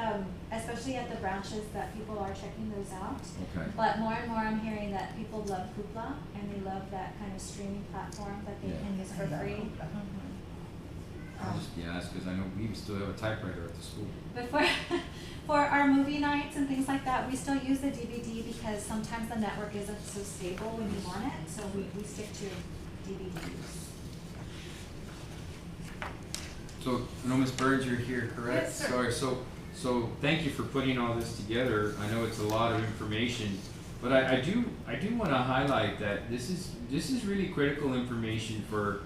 especially at the branches, that people are checking those out. Okay. But more and more I'm hearing that people love Hoopla and they love that kind of streaming platform that they Yeah. can use for I love free. Hoopla. I just ask because I know we still have a typewriter at the school. Before, For our movie nights and things like that, we still use the DVD because sometimes the network isn't so stable when you want it, so we stick to DVDs. So, I know Ms. Burns, you're here, correct? Yes, sir. Sorry, so thank you for putting all this together. I know it's a lot of information, but I do wanna highlight that this is really critical information for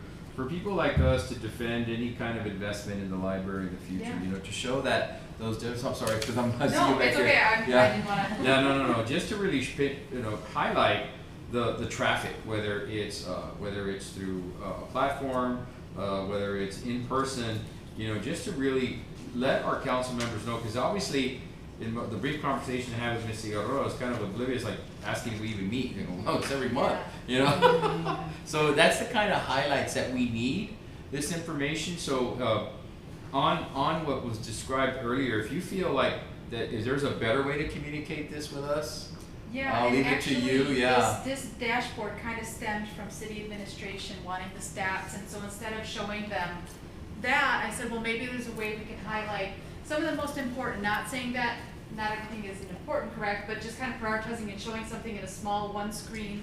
people like us to defend any kind of investment in the library in the future, Yeah. you know, to show that those, I'm sorry, because I'm not seeing No, you back it's here. okay, I Yeah. didn't wanna. Yeah, no, just to really highlight the traffic, whether it's through a platform, whether it's in person, you know, just to really let our council members know, because obviously, in the brief conversation I had with Ms. Figueroa, it's kind of oblivious, like asking if we even meet, you know, oh, it's every month, you know? So that's the kind of highlights that we need, this information, so, on what was described earlier, if you feel like that, if there's a better way to communicate this with us, Yeah, I'll and leave it to you, actually, yeah. this dashboard kind of stemmed from city administration wanting the stats, and so instead of showing them that, I said, well, maybe there's a way we can highlight some of the most important, not saying that not everything is important, correct, but just kind of prioritizing and showing something in a small one-screen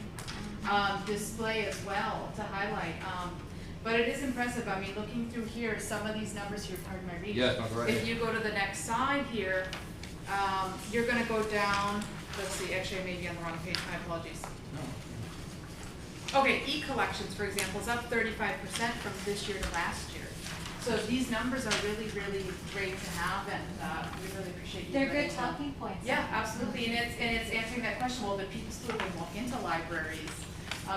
display as well to highlight. But it is impressive, I mean, looking through here, some of these numbers here, pardon my reading. Yes, no, go right If ahead. you go to the next side here, you're gonna go down, let's see, actually I may be on the wrong page, my apologies. Okay, e-collections, for example, is up 35% from this year to last year. So these numbers are really, really great to have, and we really appreciate you. They're bringing good them. talking points. Yeah, absolutely, and it's answering that question, well, do people still even walk into libraries?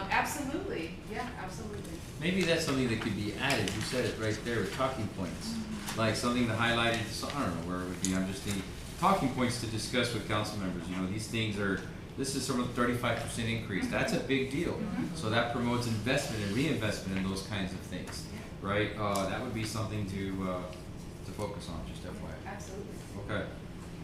Absolutely, yeah, absolutely. Maybe that's something that could be added, you said it right there with talking points. Like something to highlight, so I don't know where it would be, I'm just thinking, talking points to discuss with council members, you know, these things are, this is sort of 35% increase, that's a big deal. So that promotes investment and reinvestment in those kinds of things, right? That would be something to focus on, just FYI. Absolutely. Okay.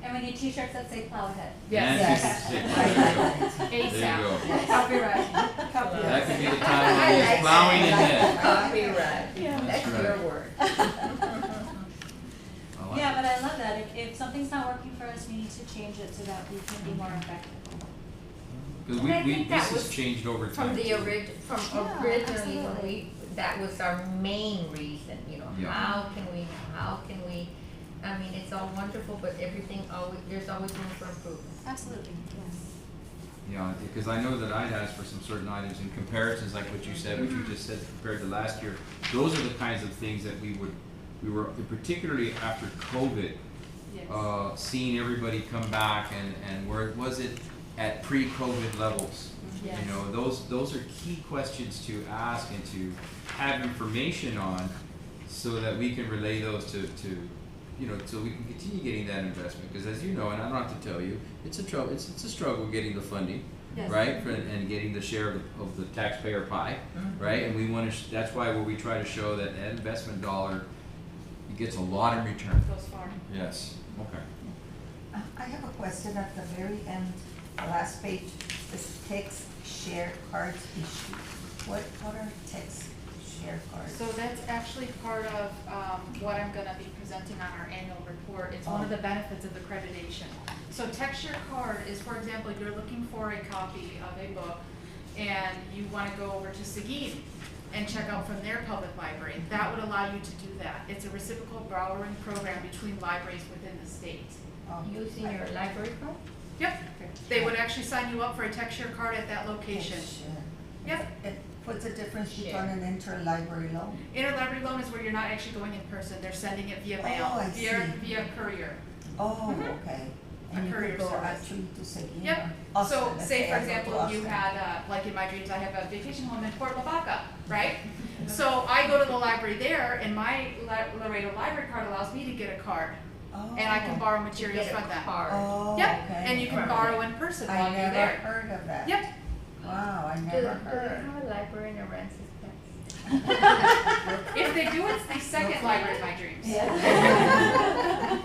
And we need t-shirts that say plowhead. Yes. And there you go. There you go. Copyright. That could be the title of this, plowing ahead. Copyright, Yeah. that's That's your right. word. I like Yeah, it. but I love that. If something's not working for us, we need to change it so that we can be more effective. Cause And I we, think this that has was changed over time. From the too. Yeah, originally, when absolutely. that was our main reason, you know, Yeah. how can we, I mean, it's all wonderful, but everything there's always room for improvement. Absolutely, yes. Yeah, because I know that I'd asked for some certain items in comparisons, like what you said, what you just said compared to last year. Those are the kinds of things that we were, particularly after COVID, Yes. seeing everybody come back and where was it at pre-COVID levels? Yes. You know, those are key questions to ask and to have information on so that we can relay those to you know, so we can continue getting that investment, because as you know, and I don't have to tell you, it's a struggle getting the funding, Yes. right, and getting the share of the taxpayer pie, right, and we want to, that's why we try to show that that investment dollar, it gets a lot in return. Goes far. Yes, okay. I have a question at the very end, the last page, this text share cards issue. What are text share cards? So that's actually part of what I'm gonna be presenting on our annual report. It's one of the benefits of accreditation. So Texture Card is, for example, you're looking for a copy of a book and you wanna go over to Seguin and check out from their public library. That would allow you to do that. It's a reciprocal borrowing program between libraries within the state. Using your library card? Yep, they would actually sign you up for a Texture Card at that location. Yep. What's the difference between Share. an interlibrary loan? Interlibrary loan is where you're not actually going in person, they're sending it via mail, Oh, I via courier. Oh, Mhm. okay. A And you courier could go service. actually to Seguin. Yep. or So Austin, let's say for I go to example, you Austin. had, like in my dreams, I have a vacation home in Port Lavaca, right? So I go to the library there and my Laredo library card allows me to get a card. And I can borrow materials Get a from them. card. Oh, Yep, okay. and you can Right. borrow in person while I you're never there. heard of that. Yep. Wow, I Do never they heard. have a library in Aransas? If they do, it's the second library of my dreams.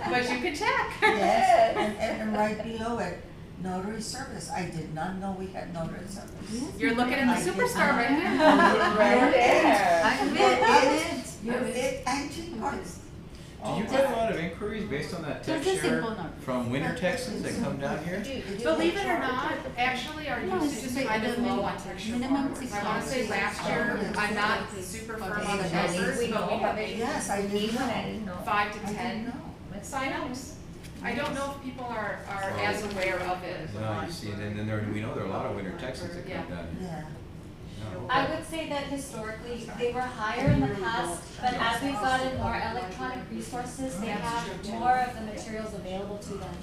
But you can check. Yes, and right below it, notary service. I did not know we had notary service. You're looking at I the did superstar not. right there. Right there. I'm it, Angie. Artist. Do you get a lot of inquiries based on that tech Just a share simple number. from winter Texans that come down here? Believe it or not, actually our No, it's usage just is kind of the low minimum- on texture minimum forwards. 6 I wanna say hours. last year, I'm not super firm on the And numbers, we but know we have of it. Yes, I didn't Even I know. didn't know. 5 to I didn't 10 know. signups. I don't know if people are as aware of it. No, you see, and then there, we know there are a lot of winter Texans that come down here. Yeah. No. I would say that historically, they were higher in the past, but as we've gotten more electronic resources, they have more of the materials available to them.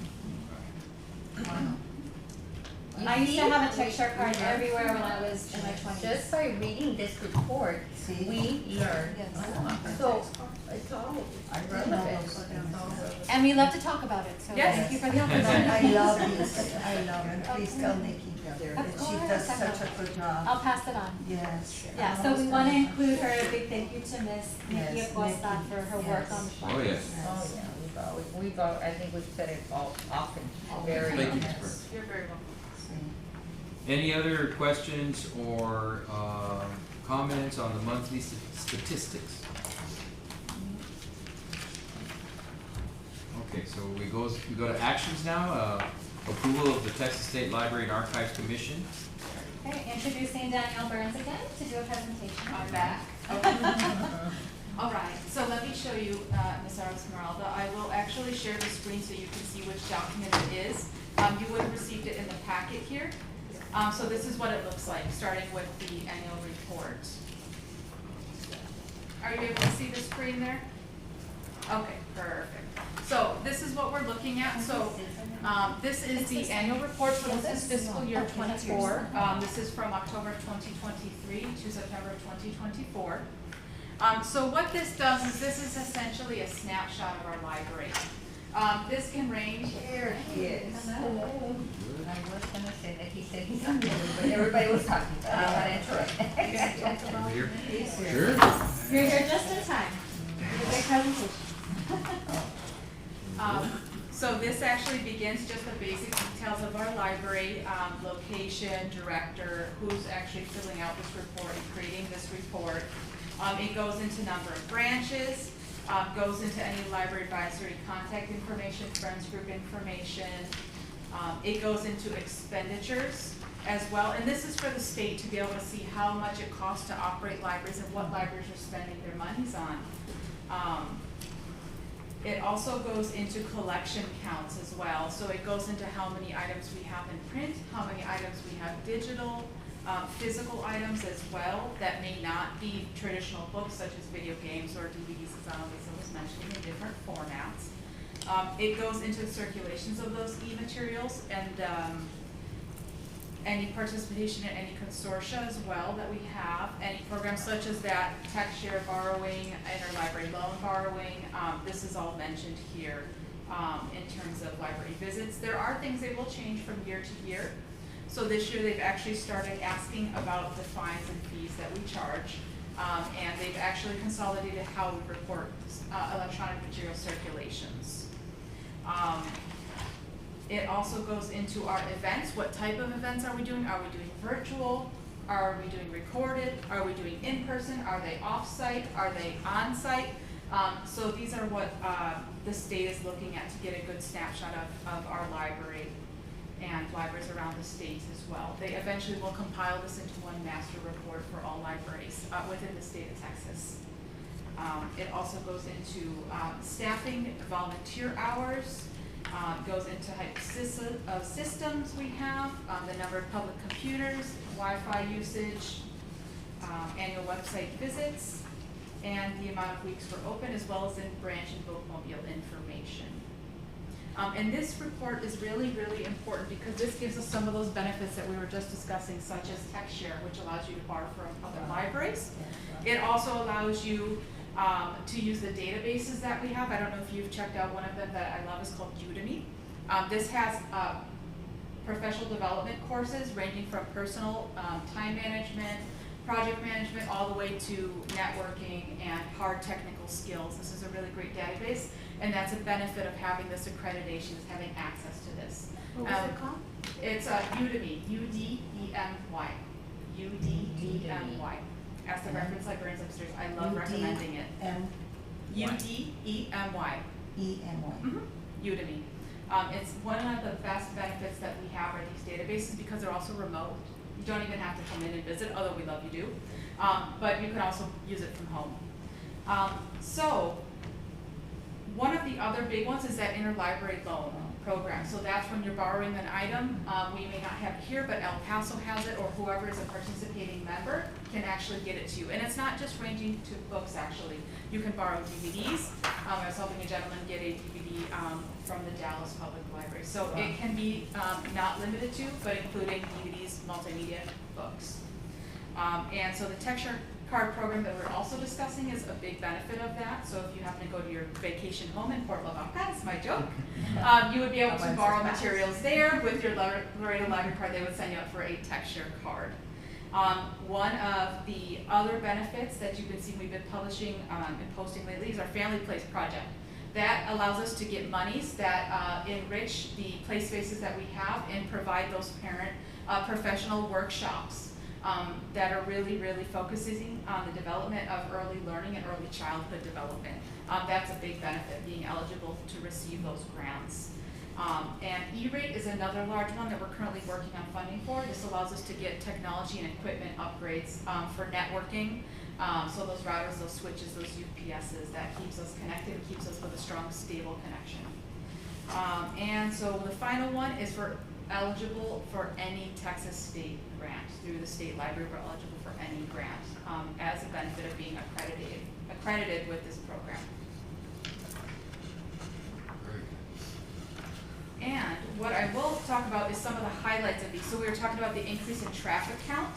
I used to have a tech share card everywhere when I was in my twenties. Just by reading this report, See? we learn. Yes. So, it's all I read all those things. And we love to talk about it, so Yes. thank you for the I opportunity. love this, I love it. Please tell Nikki that she course, does I such will. a good job. I'll pass it on. Yes. Yeah, so we wanna include her, a big thank you to Miss Nikki Yes, Acosta Nikki, for her work yes. on the file. Oh, yes. Oh, yeah, we've always, I think we've said it all often, very. Thank you, Yes. Ms. Burke. You're very welcome. See. Any other questions or comments on the monthly statistics? Okay, so we go to actions now. Approval of the Texas State Library and Archives Commission. Okay, introducing Danielle Burns again to do a presentation. I'm back. All right, so let me show you, Ms. Esmeralda. I will actually share the screen so you can see which document it is. You would have received it in the packet here. So this is what it looks like, starting with the annual report. Are you able to see the screen there? Okay, perfect. So this is what we're looking at. So this is the annual report, so this is fiscal year 24. This is from October 2023 to September 2024. So what this does is this is essentially a snapshot of our library. This can range. Here he is. I was gonna say that he said he's on mute, but everybody was talking, so I want to interrupt. Over here? He's here. Sure. You're here just in time. Great presentation. So this actually begins just the basic details of our library, location, director, who's actually filling out this report and creating this report. It goes into number of branches, goes into any library advisory contact information, friends group information. It goes into expenditures as well, and this is for the state to be able to see how much it costs to operate libraries and what libraries are spending their monies on. It also goes into collection counts as well, so it goes into how many items we have in print, how many items we have digital, physical items as well that may not be traditional books such as video games or DVDs, as Annalisa was mentioning, in different formats. It goes into the circulations of those e-materials and any participation in any consortia as well that we have, any programs such as that tech share borrowing, interlibrary loan borrowing, this is all mentioned here in terms of library visits. There are things that will change from year to year. So this year they've actually started asking about the fines and fees that we charge, and they've actually consolidated how we report electronic material circulations. It also goes into our events. What type of events are we doing? Are we doing virtual? Are we doing recorded? Are we doing in-person? Are they off-site? Are they on-site? So these are what the state is looking at to get a good snapshot of our library and libraries around the state as well. They eventually will compile this into one master report for all libraries within the state of Texas. It also goes into staffing, volunteer hours, goes into type of systems we have, the number of public computers, Wi-Fi usage, annual website visits, and the amount of weeks we're open, as well as in branch and bookmobile information. And this report is really, really important because this gives us some of those benefits that we were just discussing, such as TechShare, which allows you to borrow from other libraries. It also allows you to use the databases that we have. I don't know if you've checked out one of them that I love, is called Udemy. This has professional development courses ranging from personal time management, project management, all the way to networking and hard technical skills. This is a really great database, and that's a benefit of having this accreditation, is having access to this. What was it called? It's Udemy, U-D-E-M-Y, U-D-E-M-Y. Ask the reference librarians upstairs, I love recommending it. Udemy. EMY. Udemy. It's one of the best benefits that we have are these databases because they're also remote. You don't even have to come in and visit, although we love you do. But you can also use it from home. So one of the other big ones is that interlibrary loan program. So that's when you're borrowing an item. We may not have it here, but El Paso has it, or whoever is a participating member can actually get it to you. And it's not just ranging to books, actually. You can borrow DVDs. I was helping a gentleman get a DVD from the Dallas Public Library. So it can be not limited to, but including DVDs, multimedia, books. And so the texture card program that we're also discussing is a big benefit of that. So if you happen to go to your vacation home in Port Lavaca, that's my joke, you would be able to borrow materials there with your Laredo Library card. They would send you up for a texture card. One of the other benefits that you can see we've been publishing and posting lately is our Family Place project. That allows us to get monies that enrich the play spaces that we have and provide those parent professional workshops that are really, really focusing on the development of early learning and early childhood development. That's a big benefit, being eligible to receive those grants. And E-Rate is another large one that we're currently working on funding for. This allows us to get technology and equipment upgrades for networking. So those routers, those switches, those UPSs, that keeps us connected, and keeps us with a strong, stable connection. And so the final one is for eligible for any Texas state grant. Through the state library, we're eligible for any grant as a benefit of being accredited with this program. And what I will talk about is some of the highlights of these. So we were talking about the increase in traffic count.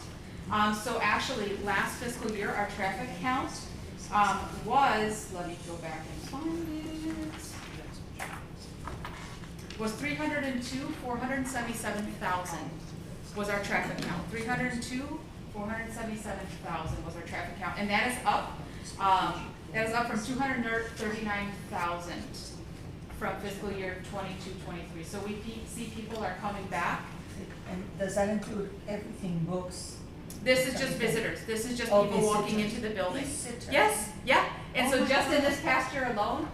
So actually, last fiscal year, our traffic count was, let me go back and find it, was 302,477,000 was our traffic count. 302,477,000 was our traffic count, and that is up. That is up from 239,000 from fiscal year 22-23. So we see people are coming back. And does that include everything, books? This is just visitors. This is just Oh, people walking visitors. into the building. Visitors. Yes, yeah. And Oh so my just in God. this past year alone,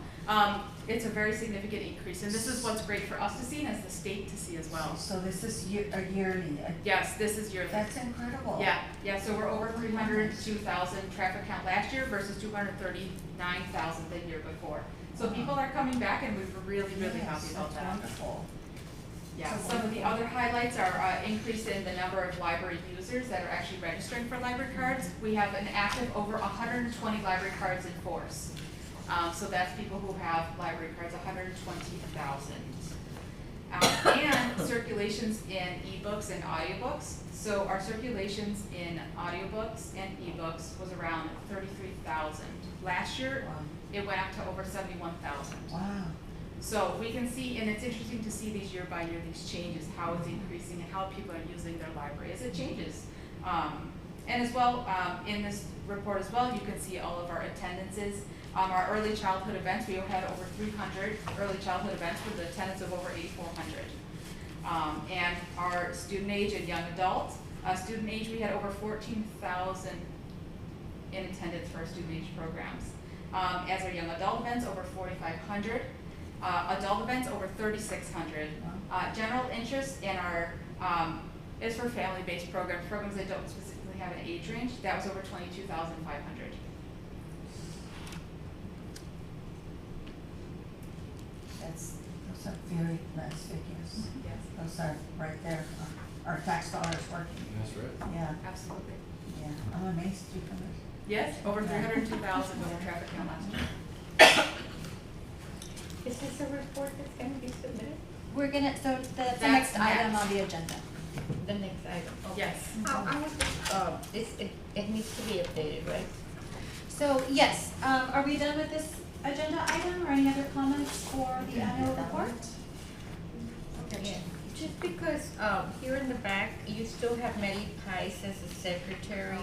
it's a very significant increase. And this is what's great for us to see and as the state to see as well. So this is a yearly. Yes, this is yearly. That's incredible. Yeah, so we're over 302,000 traffic count last year versus 239,000 the year before. So people are coming back and we're really, really happy about that. Wonderful. Yeah, some of the other highlights are increase in the number of library users that are actually registering for library cards. We have an active over 120 library cards in force. So that's people who have library cards, 120,000. And circulations in ebooks and audiobooks. So our circulations in audiobooks and ebooks was around 33,000. Last year, it went up to over 71,000. Wow. So we can see, and it's interesting to see these year by year, these changes, how it's increasing and how people are using their library as it changes. And as well, in this report as well, you can see all of our attendances. Our early childhood events, we had over 300 early childhood events with an attendance of over 8,400. And our student age and young adult, student age, we had over 14,000 in attendance for our student age programs. As our young adult events, over 4,500. Adult events, over 3,600. General interest in our, is for family-based programs that don't specifically have an age range, that was over 22,500. Those are very nice figures. Yes, Those are right there, our tax dollars working. That's right. Yeah, absolutely. yeah, I'm amazed you can. Yes, over 302,000 was our traffic count last year. Is this a report that's gonna be submitted? We're gonna, so the That's next item next. on the agenda. The next item? Okay. Yes. I was just, it needs to be updated, right? So, yes, are we done with this agenda item or any other comments for the annual report? Yeah. Just because, here in the back, you still have Mary Pice as the secretary,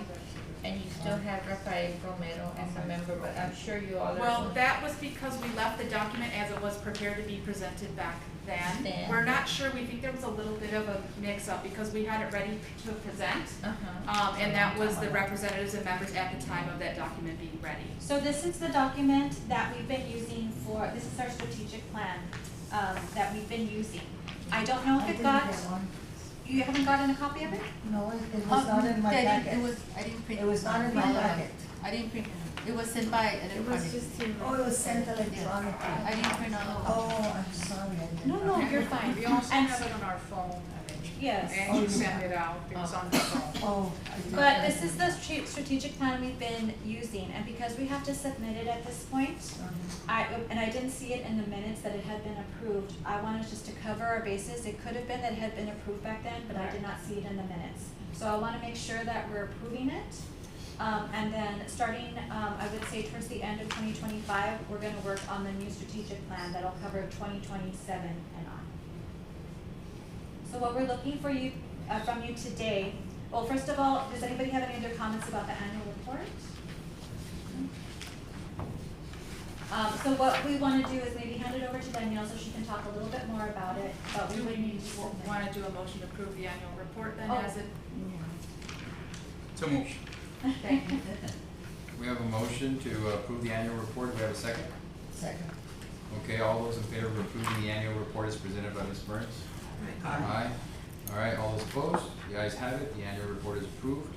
and you still have Rafael Romero as a member, but I'm sure you all are. Well, that was because we left the document as it was prepared to be presented back then. Then. We're not sure, we think there was a little bit of a mix-up because we had it ready to present. And that was the representatives and members at the time of that document being ready. So this is the document that we've been using for, this is our strategic plan, that we've been using. I don't know if it got, you haven't gotten a copy of it? No, it was not in my packet. I didn't print. It was not in my packet. I didn't print it. It was sent by It was electronic. just here. Oh, it was sent electronically. I didn't print all of it. Oh, I'm sorry, I didn't. No, you're fine. We also And- have it on our phone, Yes. and you sent it out, it was on the phone. Oh. I did But not. this is the strategic plan we've been using, and because we have to submit it at this point, and I didn't see it in the minutes that it had been approved, I wanted just to cover our bases. It could have been that it had been approved back then, but I did not see it in the minutes. So I wanna make sure that we're approving it. And then starting, I would say towards the end of 2025, we're gonna work on the new strategic plan that'll cover 2027 and on. So what we're looking for you, from you today, well, first of all, does anybody have any other comments about the annual report? So what we wanna do is maybe hand it over to Danielle so she can talk a little bit more about it, but we Do would we need to submit. wanna do a motion to approve the annual report then Oh. as it? So moved. Thank you. We have a motion to approve the annual report. Do we have a second? Second. Okay, all those in favor of approving the annual report as presented by Ms. Burns? Aye. All right, all those opposed? The ayes have it. The annual report is approved.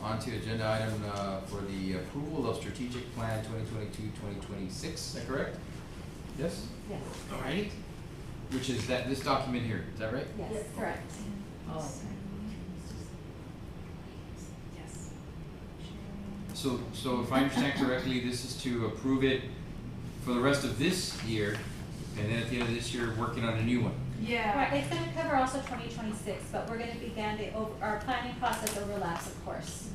On to agenda item for the approval of strategic plan 2022-2026. Is that correct? Yes? Yes, All right. Which is this document here. Is that right? yes, correct. Oh. Yes. So if I understand correctly, this is to approve it for the rest of this year, and then at the end of this year, working on a new one. Yeah. Right, it's gonna cover also 2026, but we're gonna begin our planning process overlaps, of course.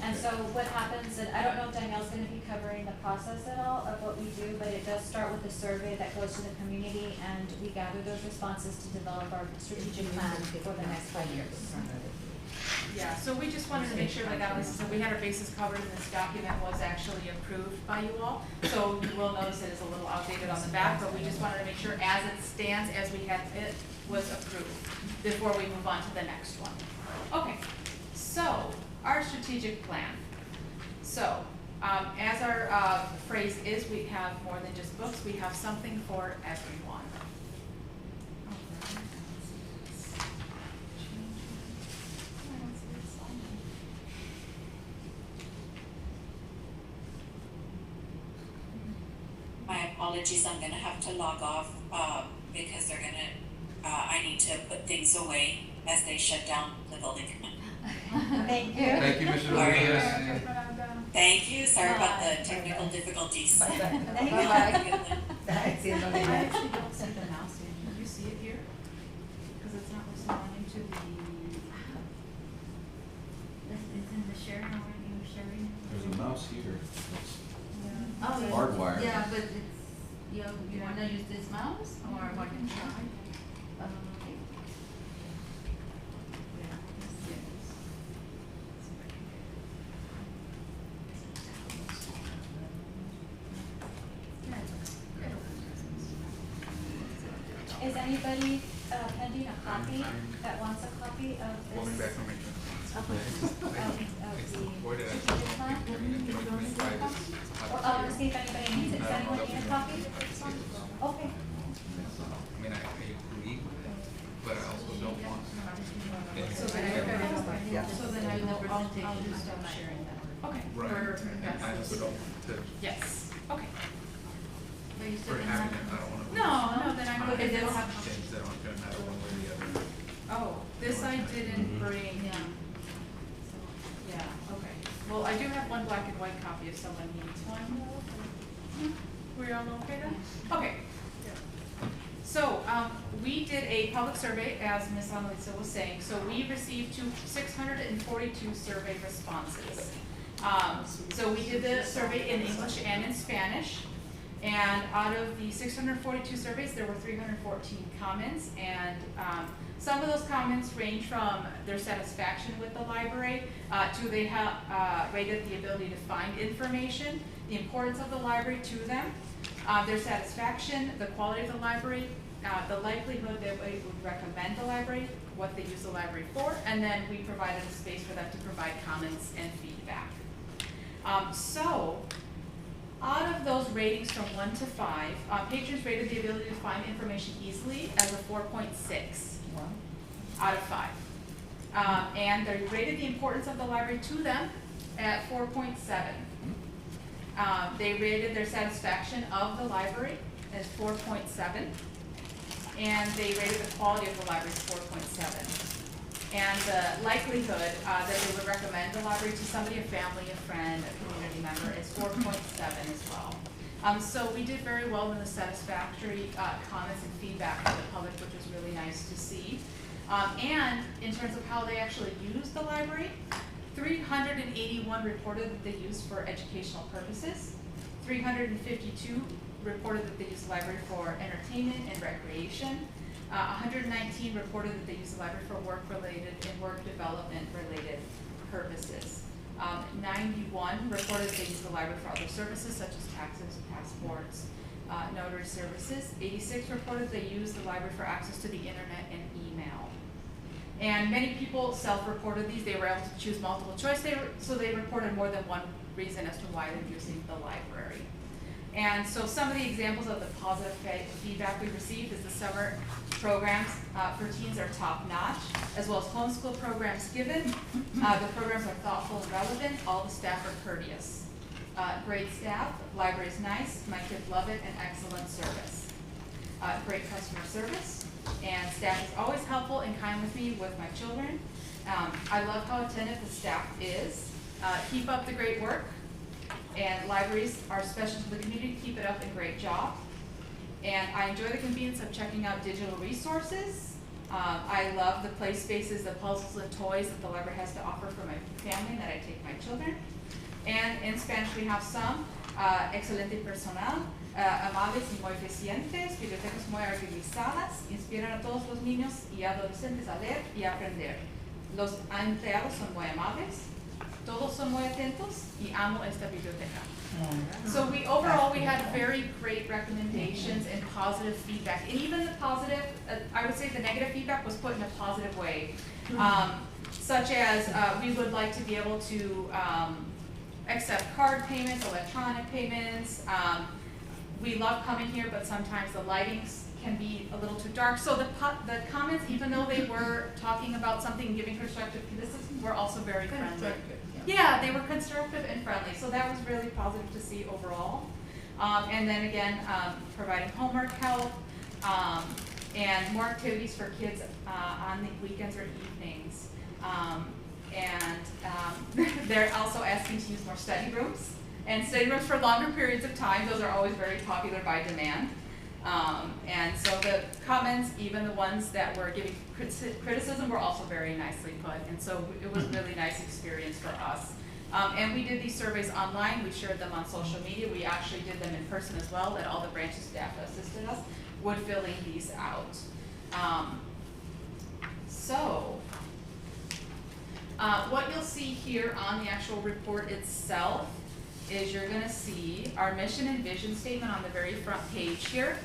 And Okay. so what happens, and I don't know if Danielle's gonna be covering the process at all of what we do, but it does start with a survey that goes to the community, and we gather those responses to develop our strategic plan for the next 5 years. Yeah, so we just wanted to make sure that so we had our bases covered and this document was actually approved by you all. So you will notice it is a little outdated on the back, but we just wanted to make sure as it stands, as we had it, was approved before we move on to the next one. Okay, so our strategic plan. So, as our phrase is, we have more than just books, we have something for everyone. My apologies, I'm gonna have to log off, because they're gonna, I need to put things away as they shut down the building. Thank you. Thank you, Mr. Rodriguez. Thank you, sorry about the technical difficulties. Bye-bye. Thank you. It's in the I minute. actually don't see the mouse here. Can you see it here? Because it's not responding to the. It's in the sharing already, you're sharing. There's a mouse here. Oh, yeah. Hardwired. Yeah, but it's, you wanna use this mouse or what? can try. Okay. Yeah, let's see. Yeah, it's okay. Is anybody pending a copy that wants a copy of this? Of the strategic plan? Or see if anybody needs it. Does anyone need a copy? Okay. I mean, I agree, but I also don't want. So then I, Yeah. so then I'll do stop sharing that. Okay. Right, Perfect. and I also don't want to, Yes, okay. But you still for don't having have- it, I don't want to. No, then I'm okay, they'll have. Things that aren't gonna matter one way or the other. Oh, this I didn't bring. Yeah. Yeah, okay. Well, I do have one black and white copy if someone needs one. We're all okay then? Okay. So, we did a public survey, as Ms. Annalisa was saying, so we received 642 survey responses. So we did the survey in English and in Spanish, and out of the 642 surveys, there were 314 comments, and some of those comments range from their satisfaction with the library to they have rated the ability to find information, the importance of the library to them, their satisfaction, the quality of the library, the likelihood that we would recommend the library, what they use the library for, and then we provided a space for them to provide comments and feedback. So, out of those ratings from 1 to 5, patrons rated the ability to find information easily as a 4.6 out of 5. And they rated the importance of the library to them at 4.7. They rated their satisfaction of the library as 4.7. And they rated the quality of the library as 4.7. And the likelihood that they would recommend the library to somebody, a family, a friend, a community member, is 4.7 as well. So we did very well in the satisfactory comments and feedback from the public, which was really nice to see. And in terms of how they actually use the library, 381 reported that they use for educational purposes. 352 reported that they use the library for entertainment and recreation. 119 reported that they use the library for work-related and work development-related purposes. 91 reported that they use the library for other services such as taxes, passports, notary services. 86 reported they use the library for access to the internet and email. And many people self-reported these. They were able to choose multiple choice, so they reported more than one reason as to why they're using the library. And so some of the examples of the positive feedback we received is the summer programs for teens are top-notch, as well as homeschool programs given. The programs are thoughtful and relevant. All the staff are courteous. Great staff, library is nice, my kids love it, and excellent service. Great customer service, and staff is always helpful and kind with me with my children. I love how attentive the staff is. Keep up the great work. And libraries are special to the community. Keep it up and great job. And I enjoy the convenience of checking out digital resources. I love the play spaces, the puzzles and toys that the library has to offer for my family and that I take my children. And in Spanish we have some, excelente personal, amables y muy eficientes, bibliotecas muy organizadas, inspiran a todos los niños y adolescentes a leer y aprender. Los empleados son muy amables. Todos son muy atentos y amo esta biblioteca. So overall we had very great recommendations and positive feedback. And even the positive, I would say the negative feedback was put in a positive way. Such as we would like to be able to accept card payments, electronic payments. We love coming here, but sometimes the lighting can be a little too dark. So the comments, even though they were talking about something, giving constructive criticism, were also very friendly. Yeah, they were constructive and friendly, so that was really positive to see overall. And then again, providing homework help and more activities for kids on the weekends or evenings. They're also asking to use more study rooms and study rooms for longer periods of time. Those are always very popular by demand. And so the comments, even the ones that were giving criticism, were also very nicely put. And so it was a really nice experience for us. And we did these surveys online. We shared them on social media. We actually did them in person as well, that all the branches staff assisted us with filling these out. What you'll see here on the actual report itself is you're going to see our mission and vision statement on the very front page here.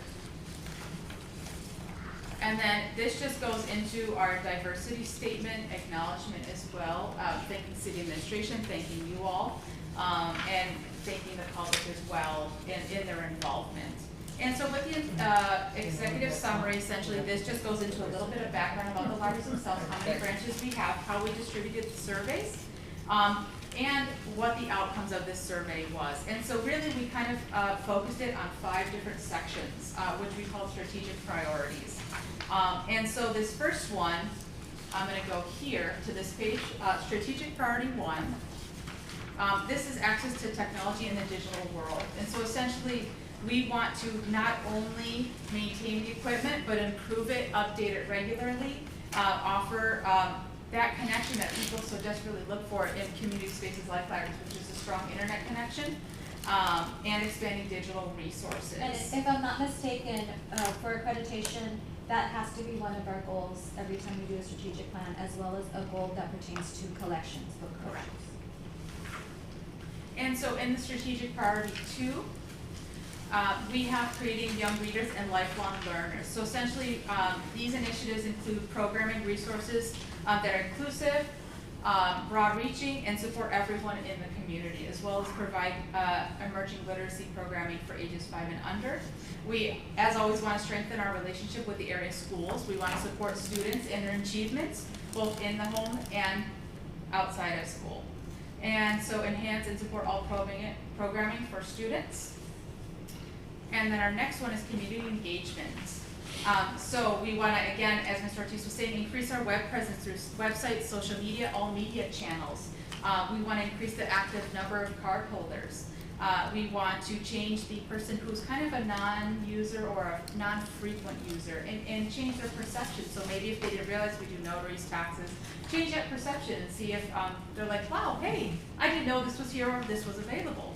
And then this just goes into our diversity statement, acknowledgement as well, thanking city administration, thanking you all, and thanking the public as well in their involvement. And so with the executive summary, essentially this just goes into a little bit of background about the libraries themselves, how many branches we have, how we distributed the surveys, and what the outcomes of this survey was. And so really we kind of focused it on 5 different sections, which we call strategic priorities. And so this first one, I'm going to go here to this page, strategic priority 1. This is access to technology in the digital world. And so essentially we want to not only maintain the equipment, but improve it, update it regularly, offer that connection that people so desperately look for in community spaces like libraries, which is a strong internet connection, and expanding digital resources. And if I'm not mistaken, for accreditation, that has to be one of our goals every time we do a strategic plan, as well as a goal that pertains to collections, book collections. And so in the strategic priority 2, we have creating young readers and lifelong learners. So essentially, these initiatives include programming resources that are inclusive, broad-reaching, and support everyone in the community, as well as provide emerging literacy programming for ages 5 and under. We, as always, want to strengthen our relationship with the area schools. We want to support students in their achievements, both in the home and outside of school. And so enhance and support all programming for students. And then our next one is community engagement. So we want to, again, as Mr. Ortiz was saying, increase our web presence through websites, social media, all media channels. We want to increase the active number of card holders. We want to change the person who's kind of a non-user or a non-frequent user and change their perception. So maybe if they didn't realize we do notaries, taxes, change that perception and see if they're like, wow, hey, I didn't know this was here or this was available.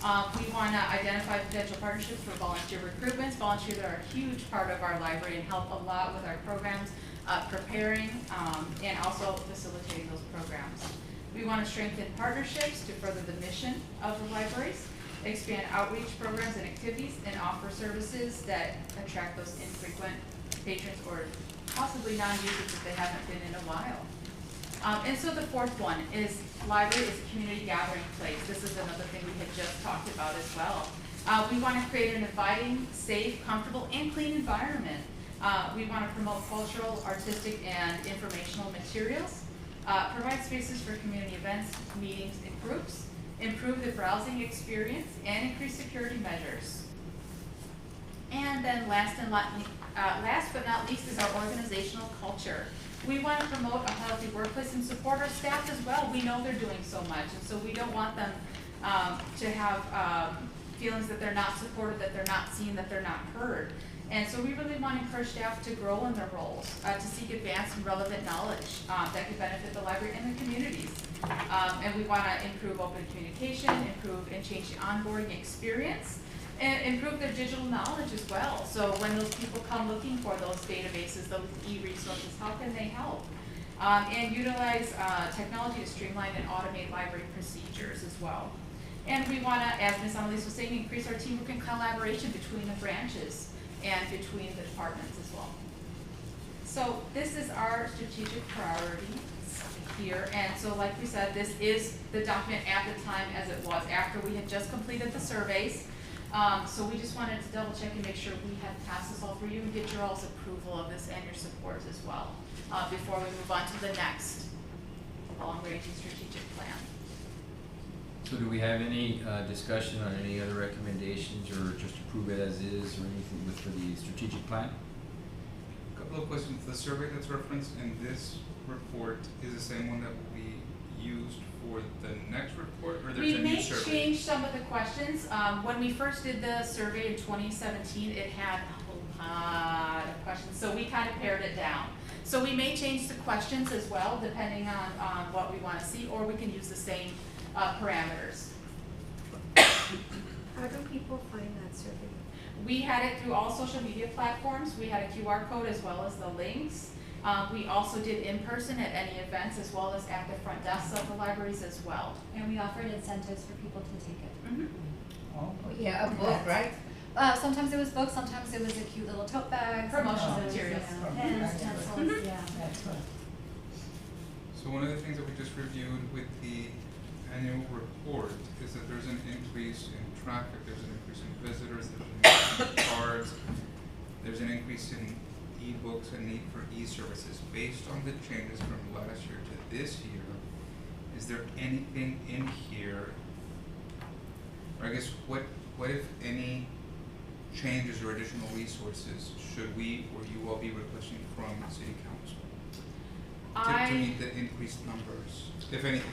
We want to identify potential partnerships for volunteer recruitments. Volunteers are a huge part of our library and help a lot with our programs, preparing and also facilitating those programs. We want to strengthen partnerships to further the mission of the libraries, expand outreach programs and activities, and offer services that attract those infrequent patrons or possibly non-users if they haven't been in a while. And so the fourth one is library is a community gathering place. This is another thing we had just talked about as well. We want to create an inviting, safe, comfortable, and clean environment. We want to promote cultural, artistic, and informational materials. Provide spaces for community events, meetings, and groups. Improve the browsing experience and increase security measures. And then last but not least is our organizational culture. We want to promote a healthy workplace and support our staff as well. We know they're doing so much, and so we don't want them to have feelings that they're not supported, that they're not seen, that they're not heard. And so we really want to encourage staff to grow in their roles, to seek advanced and relevant knowledge that could benefit the library and the communities. And we want to improve open communication, improve and change the onboarding experience, and improve their digital knowledge as well. So when those people come looking for those databases, those e-resources, how can they help? And utilize technology to streamline and automate library procedures as well. And we want to, as Ms. Annalise was saying, increase our teamwork and collaboration between the branches and between the departments as well. So this is our strategic priorities here. And so like we said, this is the document at the time as it was after we had just completed the surveys. So we just wanted to double check and make sure we had passed this all for you and get your all's approval of this and your support as well before we move on to the next long-range strategic plan. So do we have any discussion on any other recommendations or just approve it as is or anything for the strategic plan? A couple of questions. The survey that's referenced in this report is the same one that will be used for the next report, or there's a new survey? We may change some of the questions. When we first did the survey in 2017, it had a lot of questions, so we kind of pared it down. So we may change the questions as well, depending on what we want to see, or we can use the same parameters. How do people find that survey? We had it through all social media platforms. We had a QR code as well as the links. We also did in person at any events as well as at the front desks of the libraries as well. And we offered incentives for people to take it. Mm-hmm. Oh, Yeah, a book, right? Sometimes it was books, sometimes it was a cute little tote bag. Promotional sometimes it was, materials. Pens, pencils, yeah. that's good. So one of the things that we just reviewed with the annual report is that there's an increase in traffic, there's an increase in visitors, there's an increase in cards, there's an increase in e-books and need for e-services. Based on the changes from last year to this year, is there anything in here, or I guess what if any changes or additional resources should we or you all be requesting from City Council to meet the increased numbers, if anything?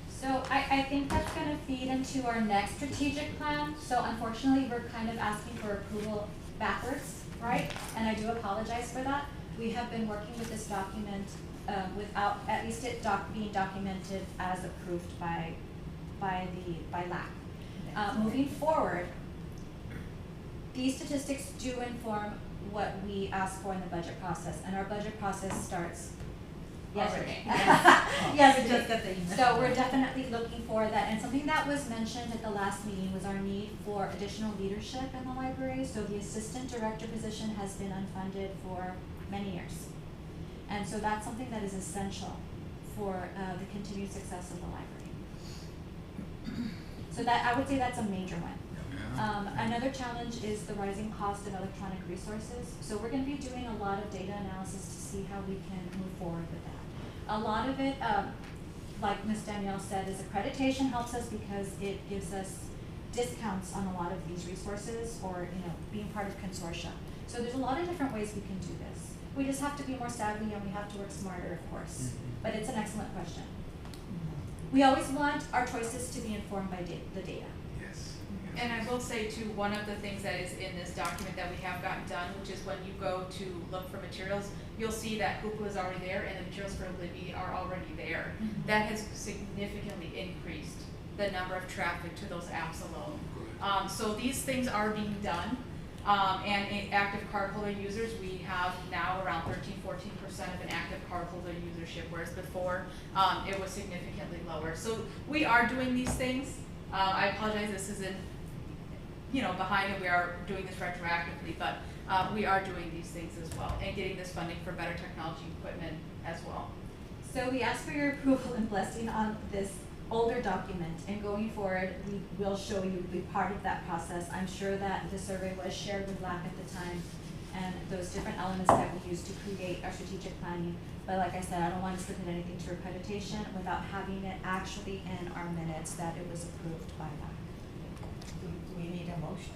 So I think that's gonna feed into our next strategic plan. So unfortunately, we're kind of asking for approval backwards, right? And I do apologize for that. We have been working with this document without at least it being documented as approved by LAC. Moving forward, these statistics do inform what we ask for in the budget process, and our budget process starts Yesterday. Yes. Yes, We just got the email. So we're definitely looking for that, and something that was mentioned at the last meeting was our need for additional leadership in the library. So the assistant director position has been unfunded for many years. And so that's something that is essential for the continued success of the library. So that, I would say that's a major one. Another challenge is the rising cost of electronic resources. So we're gonna be doing a lot of data analysis to see how we can move forward with that. A lot of it, like Ms. Danielle said, is accreditation helps us because it gives us discounts on a lot of these resources, or, you know, being part of consortia. So there's a lot of different ways we can do this. We just have to be more savvy and we have to work smarter, of course. But it's an excellent question. We always want our choices to be informed by the data. Yes. And I will say too, one of the things that is in this document that we have gotten done, which is when you go to look for materials, you'll see that Hoopla is already there and the materials for Libby are already there. That has significantly increased the number of traffic to those apps alone. So these things are being done. And in active cardholder users, we have now around 13-14% of an active cardholder usership, whereas before it was significantly lower. So we are doing these things. I apologize, this isn't, you know, behind it. We are doing this retroactively, but we are doing these things as well and getting this funding for better technology equipment as well. So we ask for your approval and blessing on this older document, and going forward, we will show you, be part of that process. I'm sure that the survey was shared with LAC at the time, and those different elements that we use to create our strategic planning. But like I said, I don't want to submit anything to accreditation without having it actually in our minutes that it was approved by LAC. Do we need a motion?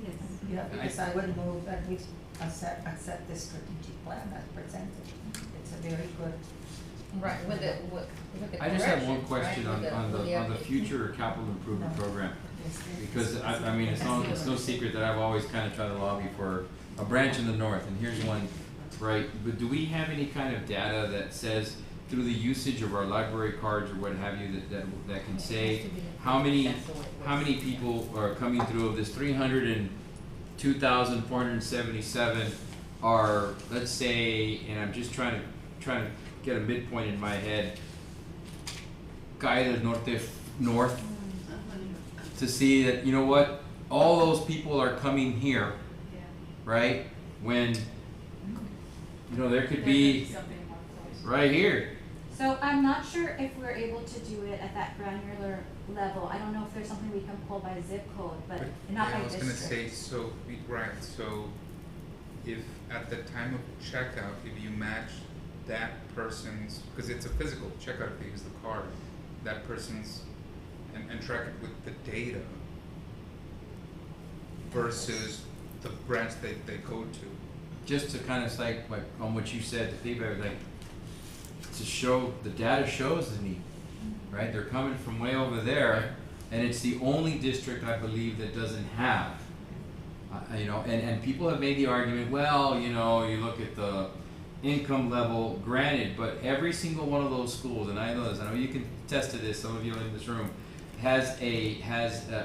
Yes. Yeah, because I would move that we accept this strategic plan as presented. It's a very good. Right, with the I just have one corrections, question right, on with the update. future capital improvement No. program. Yes, Because I mean, it's no secret that I've always kind of tried to lobby for a branch in the north, and here's one, right? But do we have any kind of data that says, through the usage of our library cards or what have you, that can say how many people are coming through of this 302,477 are, let's say, and I'm just trying to get a midpoint in my head, Calle del Norte North, to see that, you know what, all those people are coming here, right? When, you know, there could be something more close. right here. So I'm not sure if we're able to do it at that granular level. I don't know if there's something we can pull by zip code, but not by I was district. gonna say, so, right, so if at the time of checkout, if you match that person's, because it's a physical checkout if they use the card, that person's, and track it with the data versus the branch they go to. Just to kind of like on what you said, the feedback, like, to show, the data shows the need, right? They're coming from way over there, and it's the only district, I believe, that doesn't have, you know, and people have made the argument, well, you know, you look at the income level, granted, but every single one of those schools, and I know this, I know you can attest to this, some of you in this room, has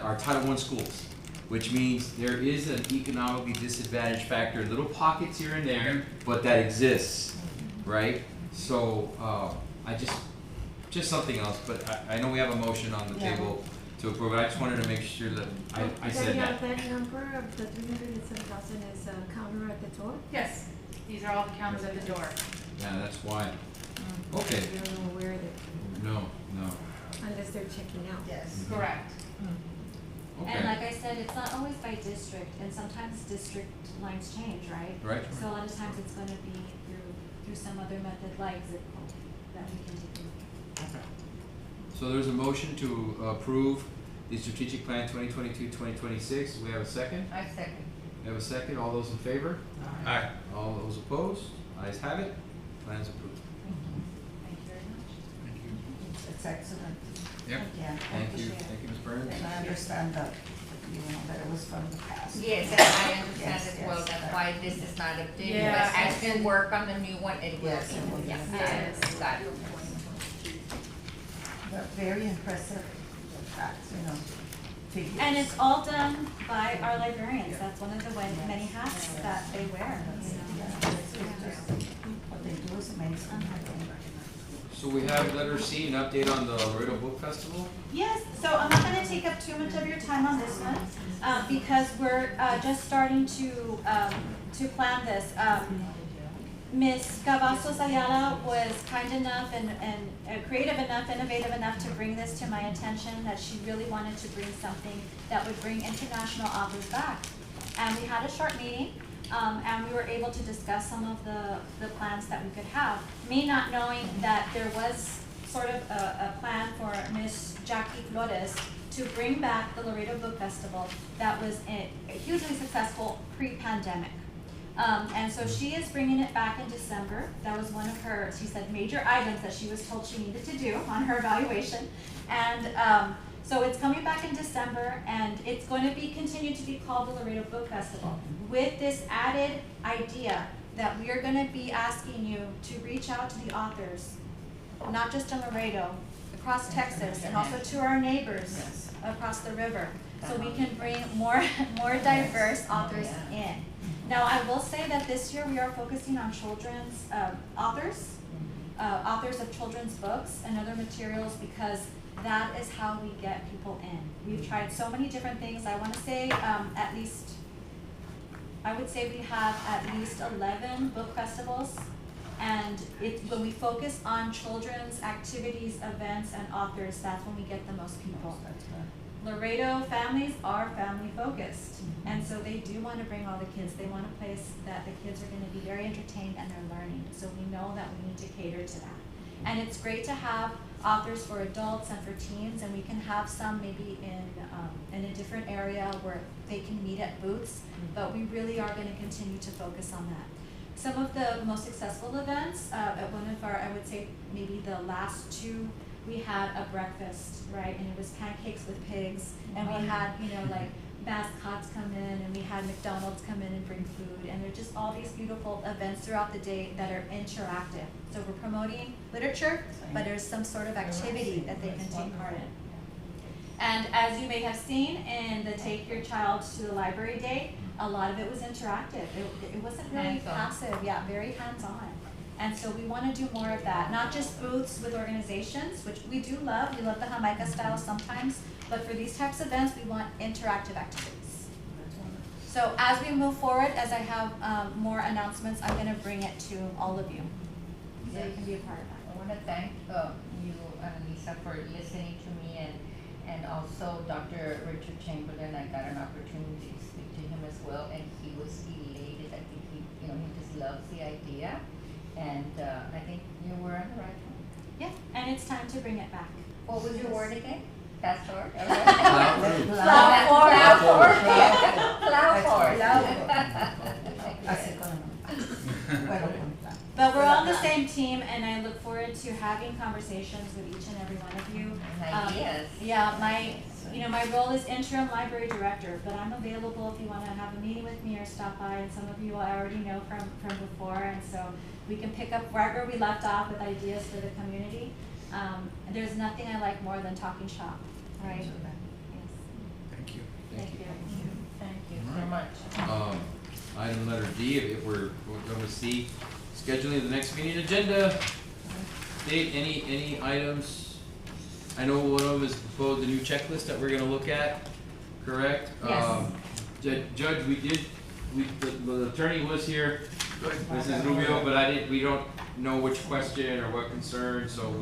our Title I schools, which means there is an economically disadvantaged factor, little pockets here and there, but that exists, right? So, I just something else, but I know we have a motion on the Yeah. table to approve it, I just wanted to make sure that I said that. That number of the 307,000 is a counter at the door? Yes, these are all the counters at the door. Yeah, that's why. Okay, You don't know where they, no, unless they're checking out. Yes. Correct. And okay, like I said, it's not always by district, and sometimes district lines change, right? right. So a lot of times it's gonna be through some other method like zip code that we can take a look at. Okay. So there's a motion to approve the strategic plan 2022-2026. Do we have a second? I second. We have a second. All those in favor? Aye. All those opposed? Ayes have it. Plan's approved. Thank you very much. Thank you. It's excellent. Yep. Yeah. Thank you. appreciate it. Thank you, Ms. Burns. And I understand that, you know, that it was from the past. Yes, and I understand Yes, as well, yes. that's why this is not updated, Yeah. but as we work on the new one, it will. Yes, it will. Yeah, Yes. got it. But very impressive facts, you know, figures. And it's all done by our librarians. That's one of the many hats that they wear, you know. Yeah, it's just, what they do is amazing. So we have letter C, an update on the Laredo Book Festival. Yes, so I'm not gonna take up too much of your time on this one, because we're, just starting to plan this. Ms. Cavazos Ayala was kind enough and creative enough, innovative enough to bring this to my attention, that she really wanted to bring something that would bring international authors back. And we had a short meeting, and we were able to discuss some of the plans that we could have. Me not knowing that there was sort of a plan for Ms. Jackie Flores to bring back the Laredo Book Festival that was hugely successful pre-pandemic. And so she is bringing it back in December. That was one of her, she said, major items that she was told she needed to do on her evaluation. And so it's coming back in December, and it's going to be continued to be called the Laredo Book Festival, with this added idea that we are going to be asking you to reach out to the authors, not just in Laredo, across Texas, and also to our neighbors across the river, so we can bring more diverse authors in. Now, I will say that this year we are focusing on children's authors, authors of children's books and other materials, because that is how we get people in. We've tried so many different things. I want to say I would say we have at least 11 book festivals, and when we focus on children's activities, events, and authors, that's when we get the most people. Laredo families are family focused, and so they do want to bring all the kids. They want a place that the kids are going to be very entertained and they're learning. So we know that we need to cater to that. And it's great to have authors for adults and for teens, and we can have some maybe in a different area where they can meet at booths, but we really are going to continue to focus on that. Some of the most successful events, at one of our, I would say maybe the last two, we had a breakfast, right, and it was pancakes with pigs, and we had, like mascots come in, and we had McDonald's come in and bring food, and there's just all these beautiful events throughout the day that are interactive. So we're promoting literature, but there's some sort of activity that they can take part in. And as you may have seen in the Take Your Child to the Library Day, a lot of it was interactive. It wasn't really passive, very hands-on. And so we want to do more of that, not just booths with organizations, which we do love. We love the Jamaica style sometimes, but for these types of events, we want interactive activities. So as we move forward, as I have more announcements, I'm going to bring it to all of you, so you can be a part of that. I want to thank you, Annalisa, for listening to me, and also Dr. Richard Chamberlain. I got an opportunity to speak to him as well, and he was elated. I think he just loves the idea. And I think you were on the right one. Yeah, and it's time to bring it back. What was your word again? Fast forward? But we're on the same team, and I look forward to having conversations with each and every one of you. Ideas. Yeah, my role is interim library director, but I'm available if you want to have a meeting with me or stop by. And some of you I already know from before, and so we can pick up right where we left off with ideas for the community. There's nothing I like more than talking shop, right? Yes. Thank you. Thank you. Thank you so much. Item letter D, if we're going to see scheduling the next meeting agenda. Date, any items? I know one of them is the new checklist that we're gonna look at, correct? Yes. Judge, the attorney was here, Mrs. Rubio, but we don't know which question or what concern, so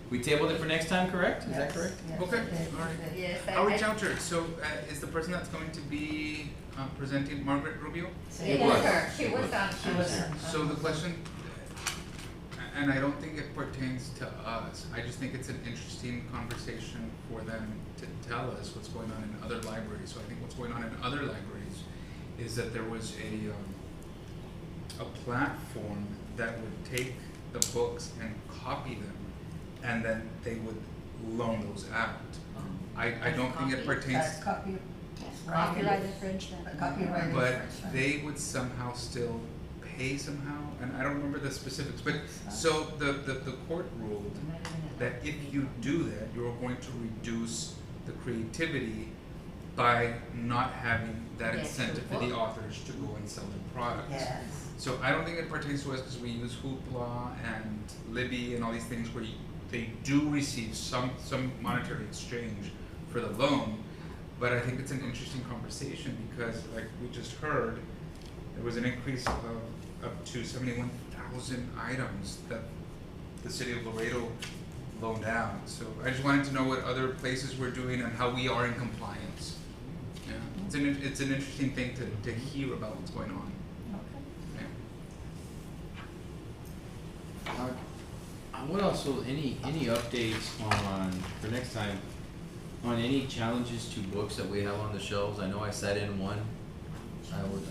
we tabled it for next time, correct? Is that correct? Yes. Okay, all right. Yes, I'll reach out to her. So is the person that's going to be presenting Margaret Rubio? It was. She was on. So the question, and I don't think it pertains to us, I just think it's an interesting conversation for them to tell us what's going on in other libraries. So I think what's going on in other libraries is that there was a platform that would take the books and copy them, and then they would loan those out. I don't think it pertains, Copyright infringement. but they would somehow still pay somehow, and I don't remember the specifics, but so the court ruled that if you do that, you're going to reduce the creativity by not having that Yes, incentive for the authors to go and sell their products. Yes. So I don't think it pertains to us because we use Hoopla and Libby and all these things where they do receive some monetary exchange for the loan. But I think it's an interesting conversation because, like we just heard, there was an increase of up to 71,000 items that the city of Laredo loaned out. So I just wanted to know what other places were doing and how we are in compliance. Yeah, it's an interesting thing to hear about what's going on. Okay. Yeah. What else, so any updates on, for next time, on any challenges to books that we have on the shelves? I know I sat in one.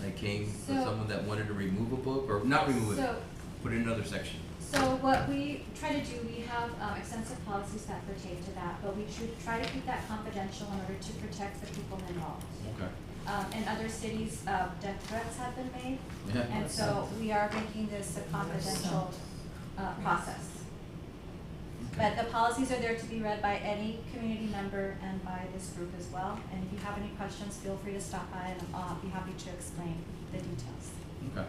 I came with So- someone that wanted to remove a book, or not remove it, So, put it in another section. so what we try to do, we have extensive policies that pertain to that, but we should try to keep that confidential in order to protect the people involved. Okay. In other cities, death threats have been made, Yeah. and so we are making this a confidential process. But the policies are there to be read by any community member and by this group as well. And if you have any questions, feel free to stop by and I'll be happy to explain the details. Okay.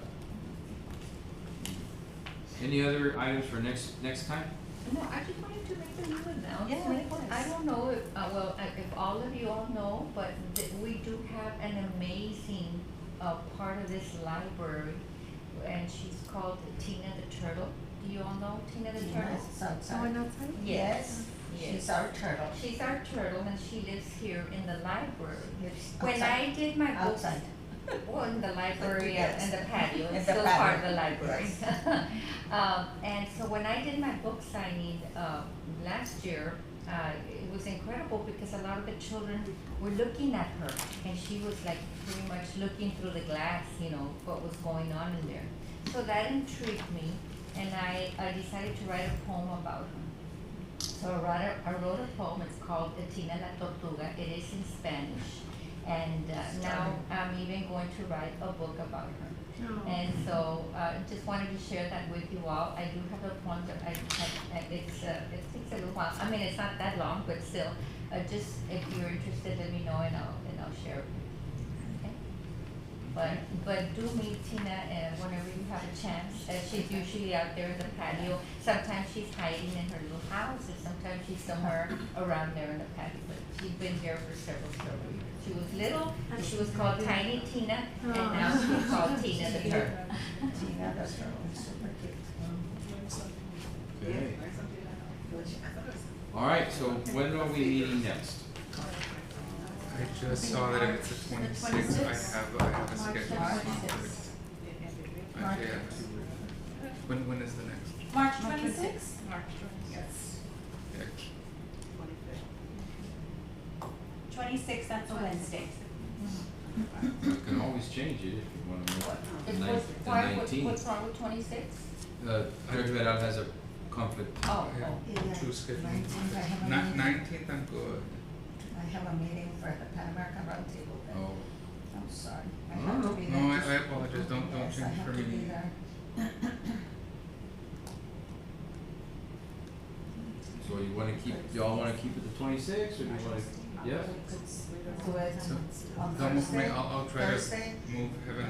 Any other items for next time? No, I just wanted to make a new announcement. Yeah, of course. I don't know if, if all of you all know, but we do have an amazing, part of this library, and she's called Tina the Turtle. Do you all know Tina the Turtle? Yes, outside. Someone outside? Yes. She's our turtle. She's our turtle, and she lives here in the library. Yes, When outside. I did my books, Outside. well, in the library Yes. and the patio, In it's the still part of patio, the library. yes. And so when I did my book signing, last year, it was incredible because a lot of the children were looking at her and she was like pretty much looking through the glass, you know, what was going on in there. So that intrigued me and I decided to write a poem about her. So I wrote a poem, it's called Tina la Tortuga, it is in Spanish. And now I'm even going to write a book about her. Oh. And so, just wanted to share that with you all. I do have a poem that it takes a little while. I mean, it's not that long, but still, just if you're interested, let me know and I'll share it. Okay? But do meet Tina whenever you have a chance. She's usually out there in the patio. Sometimes she's hiding in her little house, and sometimes she's somewhere around there in the patio. But she's been here for several years. She was little, and she was called Tiny Tina, and now she's called Tina the Turtle. Tina, the turtle, super cute. Okay. All right, so when are we meeting next? I just saw that it's the 26th. I have a scheduled conflict. Actually, I have to. When is the next? March 26th? March 26th. Yeah. 26th, that's a Wednesday. You can always change it if you want to make it the What's 19th. wrong with 26? Judge Vidal has a conflict. Oh, I have Yeah. two scheduled. 19th, I have a meeting. 19th, I'm good. I have a meeting for the Pan American Roundtable then. Oh, I'm sorry. I No, have no. to be there. No, I apologize. Don't Yes, I change have for to be me. there. so you want to keep, y'all want to keep it the 26th, or do you want to, yeah? Do it So, on don't move me. Thursday. I'll try Thursday? to move heaven.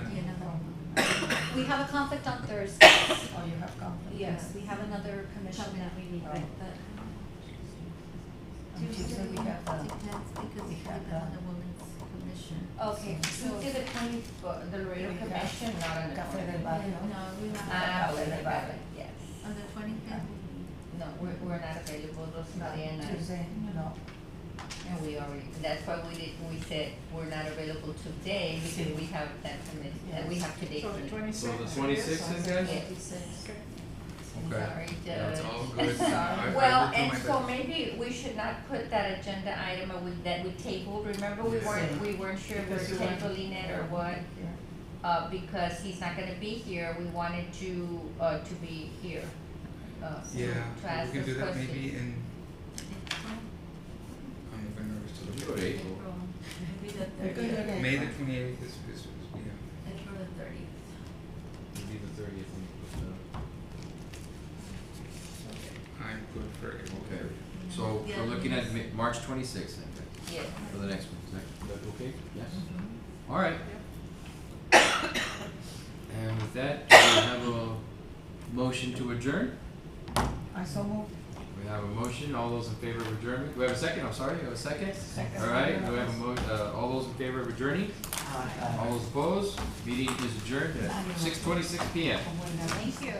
We have a conflict on Thursday. Oh, you have conflict? Yes, we have another commission that we meet with, but On Tuesday, we have the, Depends because we have the women's commission. okay, so Tuesday the 20th, the Laredo We have Commission, not on the Café 20th. del Barrio. No, we have, Ah, Café del Barrio. yes. on the 25th. No, we're not available, Rosemary and I. Tuesday, no. And we already, that's why we said we're not available today because we have that committee, we have today. So the committee. 26th. So the 26th then, guys? Yes. Okay. Sorry, That's Judge. all good. Sorry. I Well, will do and my so best. maybe we should not put that agenda item that we tabled, remember we weren't sure if we were Because you weren't- tabling it or what? Yeah. Because he's not gonna be here, we wanted you, to be here. Yeah, to ask we can us do that questions. maybe in. I'm very nervous to You look go at to it. April. Maybe the We're good 30th, with May the April. 28th is yeah. April the 30th. It'll be the 30th. when you put I'm good for April. Okay. 30th. So Yeah, we're looking at yes. March 26th then, guys. Yes. for the next one. Is that okay? Yes? All right. And with that, do we have a motion to adjourn? I so move. We have a motion. All those in favor of adjournment? Do we have a second? I'm sorry, you have a second? Second. All right, do we have all those in favor of adjourning? All those opposed? Meeting is adjourned at 6:26 PM. Thank you.